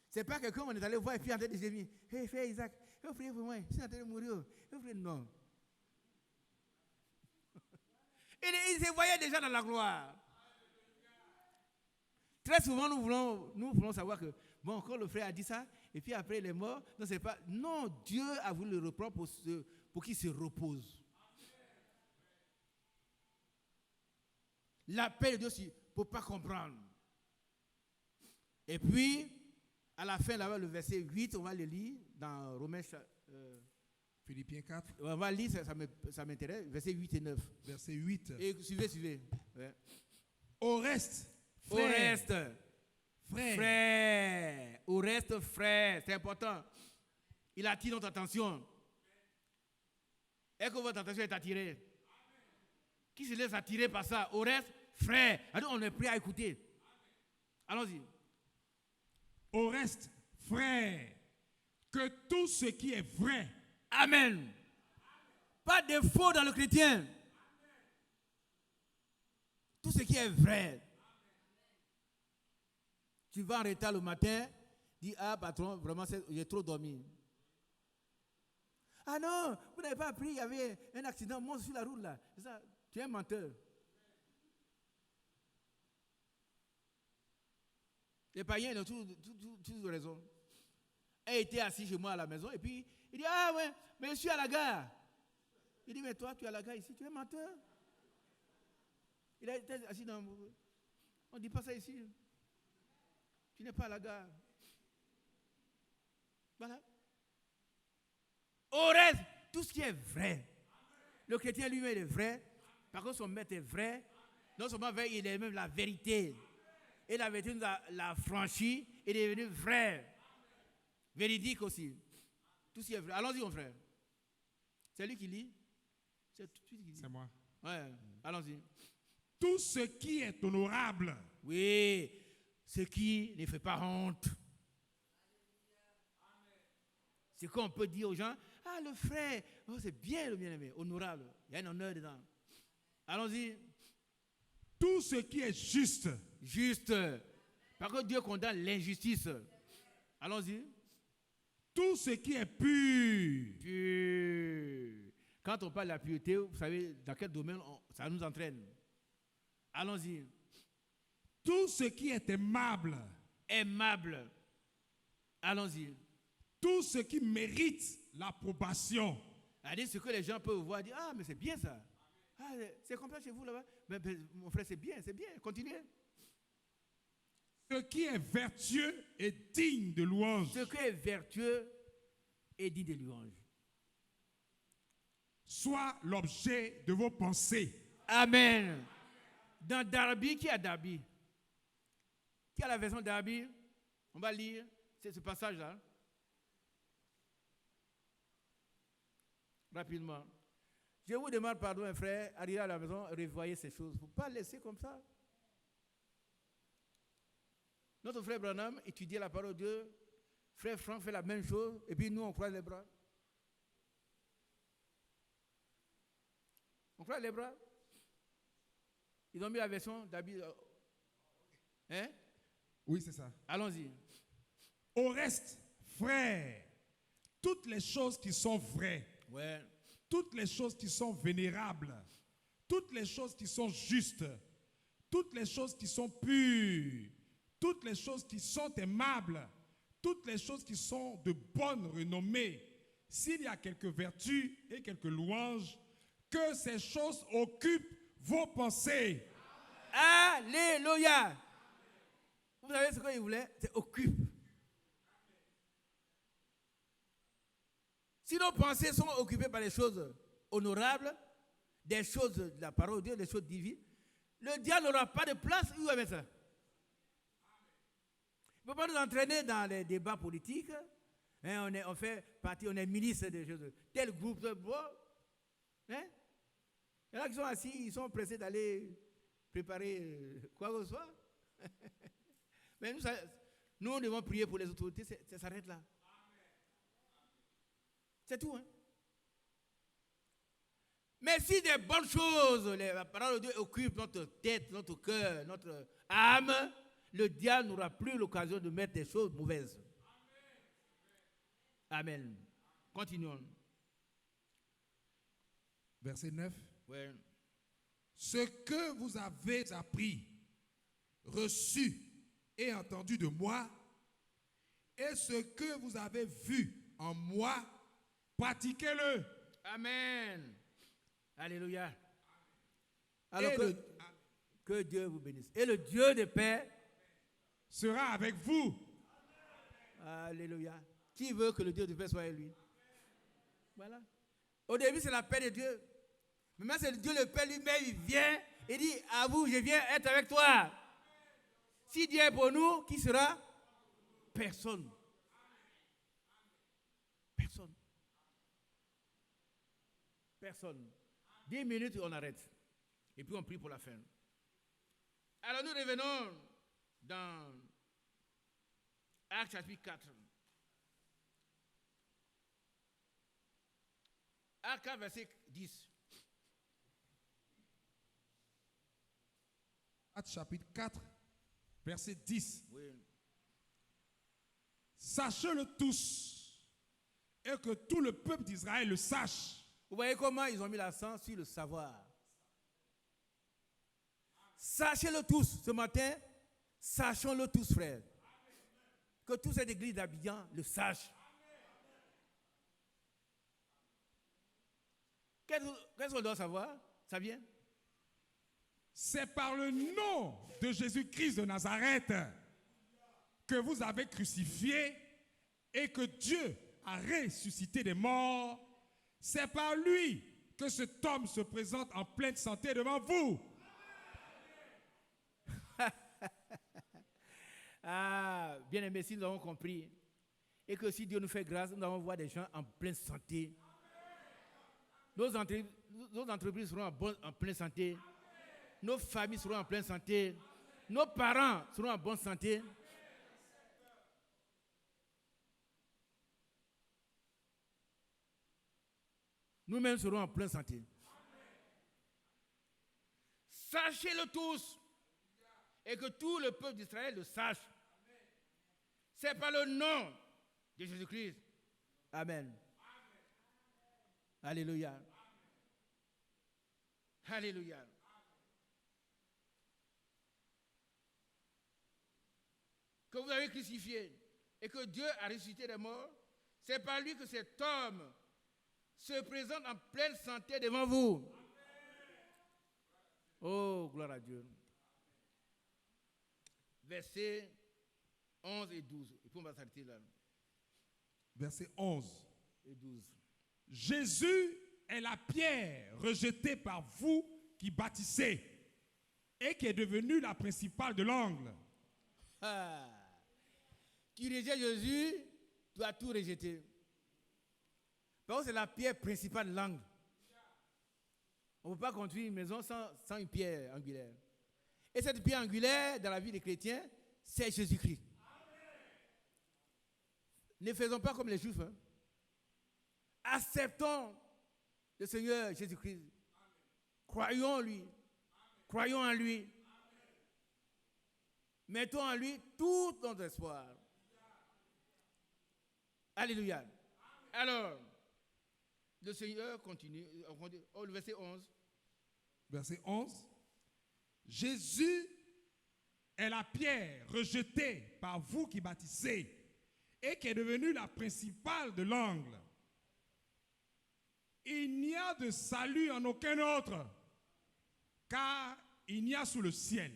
C'est pas quelqu'un on est allé voir et puis en train de dire, hey, frère Isaac, il faut prier pour moi. Je suis en train de mourir. Il faut prier. Non. Il se voyait déjà dans la gloire. Très souvent, nous voulons savoir que, bon, quand le frère a dit ça, et puis après il est mort, non, c'est pas. Non, Dieu a voulu le reprendre pour qu'il se repose. La paix de Dieu, il ne peut pas comprendre. Et puis, à la fin, là-bas, le verset 8, on va le lire dans Romains. Philippiens 4. On va lire, ça m'intéresse, verset 8 et 9. Verset 8. Et suivez. Ouais. Au reste, frère, c'est important. Il attire notre attention. Est-ce que votre attention est attirée? Qui se laisse attirer par ça? Au reste, frère. Alors on est prêt à écouter. Allons-y. Au reste, frère, que tout ce qui est vrai. Amen. Pas de faux dans le chrétien. Tout ce qui est vrai. Tu vas en retard le matin, dis, ah patron, vraiment j'ai trop dormi. Ah non, vous n'avez pas appris, il y avait un accident, moi sur la route là. C'est ça, tu es un menteur. Les païens, ils ont toutes raison. Il était assis chez moi à la maison et puis il dit, ah ouais, mais je suis à la gare. Il dit, mais toi, tu es à la gare ici, tu es menteur. Il a été assis dans... On ne dit pas ça ici. Tu n'es pas à la gare. Voilà. Au reste, tout ce qui est vrai. Le chrétien lui-même est vrai. Par contre, son maître est vrai. Non seulement vrai, il est même la vérité. Et la vérité nous l'a franchi. Il est devenu vrai. Véridique aussi. Tout ce qui est vrai. Allons-y, mon frère. C'est lui qui lit. C'est tout de suite qui dit. C'est moi. Ouais, allons-y. Tout ce qui est honorable. Oui, ce qui ne fait pas honte. C'est qu'on peut dire aux gens, ah le frère, oh, c'est bien le bien-aimé, honorable. Il y a un honneur dedans. Allons-y. Tout ce qui est juste. Juste. Par contre, Dieu condamne l'injustice. Allons-y. Tout ce qui est pur. Pur. Quand on parle de la pureté, vous savez dans quel domaine ça nous entraîne. Allons-y. Tout ce qui est aimable. Aimable. Allons-y. Tout ce qui mérite l'approbation. C'est-à-dire ce que les gens peuvent voir, dire, ah mais c'est bien ça. Ah, c'est comme ça chez vous là-bas. Mais, mon frère, c'est bien, continuez. Ce qui est vertueux et digne de louange. Ce qui est vertueux et digne de louange. Soit l'objet de vos pensées. Amen. Dans Darby, qui a Darby? Qui a la version Darby? On va lire ce passage-là. Rapidement. Je vous demande pardon, un frère, arrivez à la maison, revoyez ces choses. Il ne faut pas laisser comme ça. Notre frère Branham étudiait la parole de Dieu. Frère Franck fait la même chose. Et puis nous, on croise les bras. On croise les bras. Ils ont mis la version d'habit. Hein? Oui, c'est ça. Allons-y. Au reste, frères, toutes les choses qui sont vraies, ouais. Toutes les choses qui sont vénérables, toutes les choses qui sont justes, toutes les choses qui sont pures, toutes les choses qui sont aimables, toutes les choses qui sont de bonne renommée, s'il y a quelques vertus et quelques louanges, que ces choses occupent vos pensées. Alléluia. Vous savez ce qu'il voulait? C'est occupe. Si nos pensées sont occupées par des choses honorables, des choses de la parole de Dieu, des choses divines, le diable n'aura pas de place où il va mettre ça. Il ne peut pas nous entraîner dans les débats politiques. Hein, on fait partie, on est ministre des choses. Tel groupe, bon, hein? Il y en a qui sont assis, ils sont pressés d'aller préparer quoi que ce soit. Mais nous devons prier pour les autorités, ça s'arrête là. C'est tout. Hein? Mais si des bonnes choses, la parole de Dieu occupe notre tête, notre cœur, notre âme, le diable n'aura plus l'occasion de mettre des choses mauvaises. Amen. Continuons. Verset 9. Ouais. Ce que vous avez appris, reçu et entendu de moi, et ce que vous avez vu en moi, pratiquez-le. Amen. Alléluia. Alors que Dieu vous bénisse. Et le Dieu de paix sera avec vous. Alléluia. Qui veut que le Dieu de paix soit avec lui? Voilà. Au début, c'est la paix de Dieu. Maintenant, c'est le Dieu de paix lui-même. Il vient et dit, à vous, je viens être avec toi. Si Dieu est pour nous, qui sera? Personne. Personne. Personne. 10 minutes, on arrête. Et puis on prie pour la fin. Alors nous revenons dans Actes chapitre 4. Actes 4, verset 10. Actes chapitre 4, verset 10. Oui. Sachez-le tous, et que tout le peuple d'Israël le sache. Vous voyez comment ils ont mis l'accent sur le savoir. Sachez-le tous. Ce matin, sachons-le tous, frères. Que toute cette église d'Abidjan le sache. Qu'est-ce qu'on doit savoir? Ça vient? C'est par le nom de Jésus-Christ de Nazareth que vous avez crucifié et que Dieu a ressuscité des morts. C'est par lui que cet homme se présente en pleine santé devant vous. Ah, bien aimé, si nous avons compris, et que si Dieu nous fait grâce, nous allons voir des gens en pleine santé. Nos entreprises seront en pleine santé. Nos familles seront en pleine santé. Nos parents seront en bonne santé. Nous-mêmes serons en pleine santé. Sachez-le tous. Et que tout le peuple d'Israël le sache. C'est par le nom de Jésus-Christ. Amen. Alléluia. Alléluia. Que vous avez crucifié et que Dieu a ressuscité des morts, c'est par lui que cet homme se présente en pleine santé devant vous. Oh, gloire à Dieu. Versets 11 et 12. Et puis on va s'arrêter là. Verset 11. Et 12. Jésus est la pierre rejetée par vous qui bâtissez et qui est devenue la principale de l'angle. Ah. Qui rejette Jésus doit tout rejeter. Parce que c'est la pierre principale de l'angle. On ne peut pas construire une maison sans une pierre angulaire. Et cette pierre angulaire dans la vie des chrétiens, c'est Jésus-Christ. Ne faisons pas comme les Juifs. Hein. Acceptons le Seigneur Jésus-Christ. Croyons en lui. Croyons en lui. Mettons en lui tout notre espoir. Alléluia. Alors, le Seigneur continue. Oh, le verset 11. Verset 11. Jésus est la pierre rejetée par vous qui bâtissez et qui est devenue la principale de l'angle. Il n'y a de salut en aucun autre, car il n'y a sous le ciel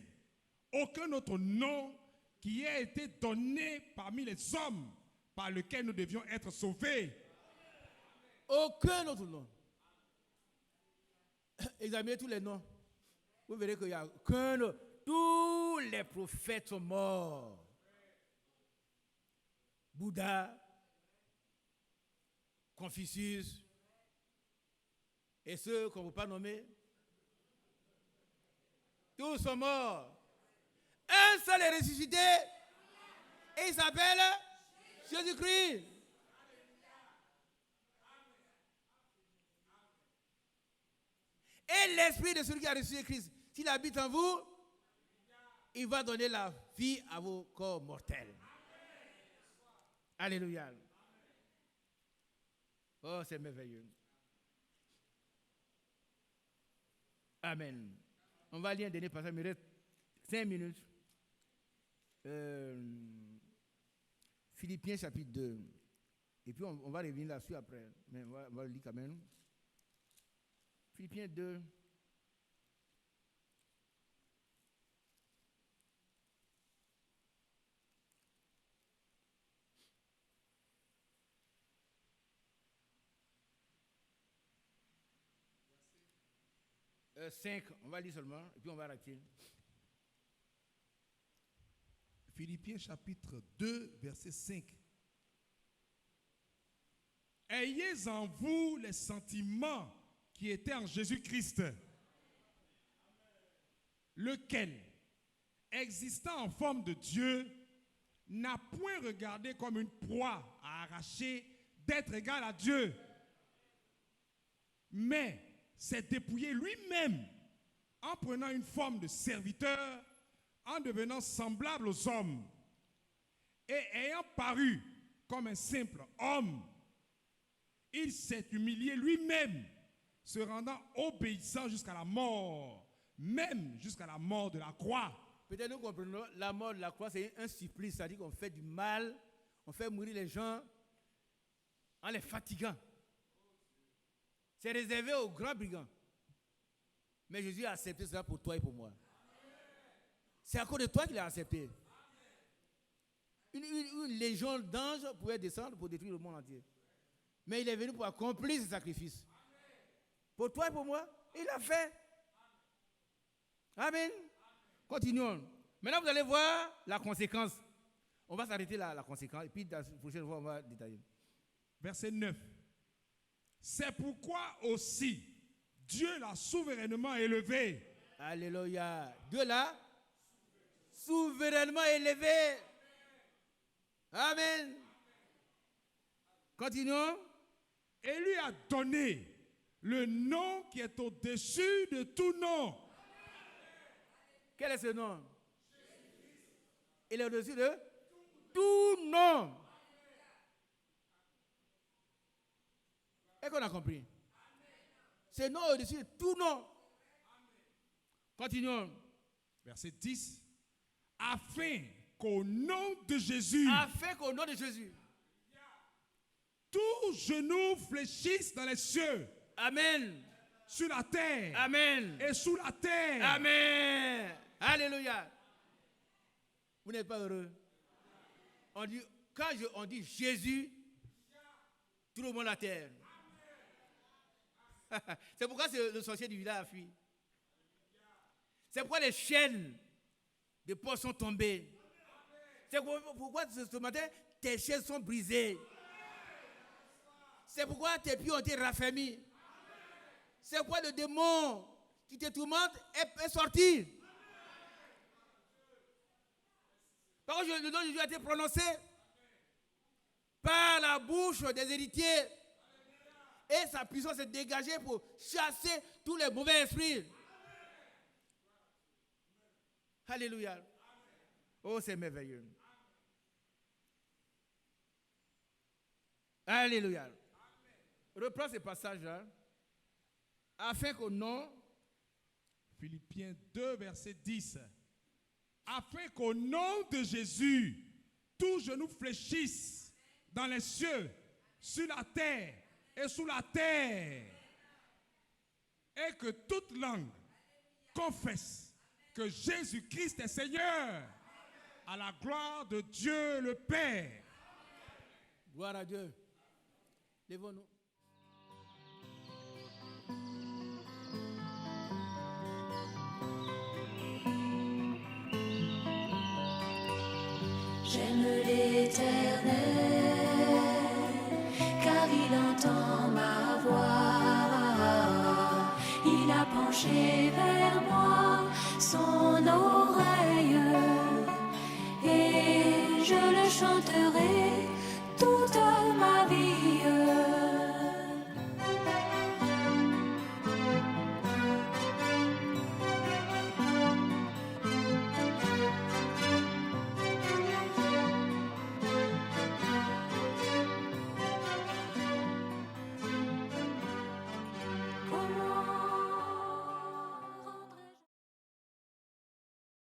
aucun autre nom qui ait été donné parmi les hommes par lequel nous devions être sauvés. Aucun autre nom. Examinez tous les noms. Vous verrez qu'il n'y a aucun autre. Tous les prophètes sont morts. Bouddha, Confucius, et ceux qu'on ne veut pas nommer, tous sont morts. Un seul est ressuscité, et il s'appelle Jésus-Christ. Et l'esprit de celui qui a reçu Christ, s'il habite en vous, il va donner la vie à vos corps mortels. Alléluia. Oh, c'est merveilleux. Amen. On va lire un dernier passage, il me reste 5 minutes. Philippiens chapitre 2. Et puis on va revenir là-dessus après. Mais on va le lire quand même. Philippiens 2. « 5, on va lire seulement, et puis on va arrêter. Philippiens chapitre 2, verset 5. Ayez en vous les sentiments qui étaient en Jésus-Christ, lequel, existant en forme de Dieu, n'a point regardé comme une proie à arracher d'être égal à Dieu, mais s'est dépouillé lui-même en prenant une forme de serviteur, en devenant semblable aux hommes, et ayant paru comme un simple homme, il s'est humilié lui-même, se rendant obéissant jusqu'à la mort, même jusqu'à la mort de la croix. Peut-être nous comprenons, la mort de la croix, c'est un supplice, c'est-à-dire qu'on fait du mal, on fait mourir les gens en les fatiguant. C'est réservé aux grands brigands. Mais Jésus a accepté cela pour toi et pour moi. C'est à cause de toi qu'il a accepté. Une légion d'anges pouvait descendre pour détruire le monde entier. Mais il est venu pour accomplir ce sacrifice. Pour toi et pour moi, il l'a fait. Amen. Continuons. Maintenant, vous allez voir la conséquence. On va s'arrêter là, la conséquence. Et puis, la prochaine fois, on va détailler. Verset 9. C'est pourquoi aussi Dieu l'a souverainement élevé. Alléluia. Dieu l'a souverainement élevé. Amen. Continuons. Et lui a donné le nom qui est au-dessus de tout nom. Quel est ce nom? Il est au-dessus de tout nom. Est-ce qu'on a compris? Ce nom est au-dessus de tout nom. Continuons. Verset 10. Afin qu'au nom de Jésus, Afin qu'au nom de Jésus, tout genou fléchisse dans les cieux, amen, sur la terre amen, et sous la terre. amen, alléluia. Vous n'êtes pas heureux? Quand on dit Jésus, tout le monde à terre. C'est pourquoi le sorcier du village a fui. C'est pourquoi les chaînes de porcs sont tombées. C'est pourquoi ce matin, tes chaînes sont brisées. C'est pourquoi tes pieds ont été raffermis. C'est pourquoi le démon qui te tourmente est sorti. Parce que le nom de Dieu a été prononcé par la bouche des héritiers. Et sa puissance est dégagée pour chasser tous les mauvais esprits. Alléluia. Oh, c'est merveilleux. Alléluia. Reprends ce passage-là. Afin qu'au nom. Philippiens 2, verset 10. afin qu'au nom de Jésus, tout genou fléchisse dans les cieux, sur la terre et sous la terre, et que toute langue confesse que Jésus-Christ est Seigneur, à la gloire de Dieu le Père. Gloire à Dieu. Lèvons-nous. J'aime l'Éternel, car il entend ma voix. Il a penché vers moi son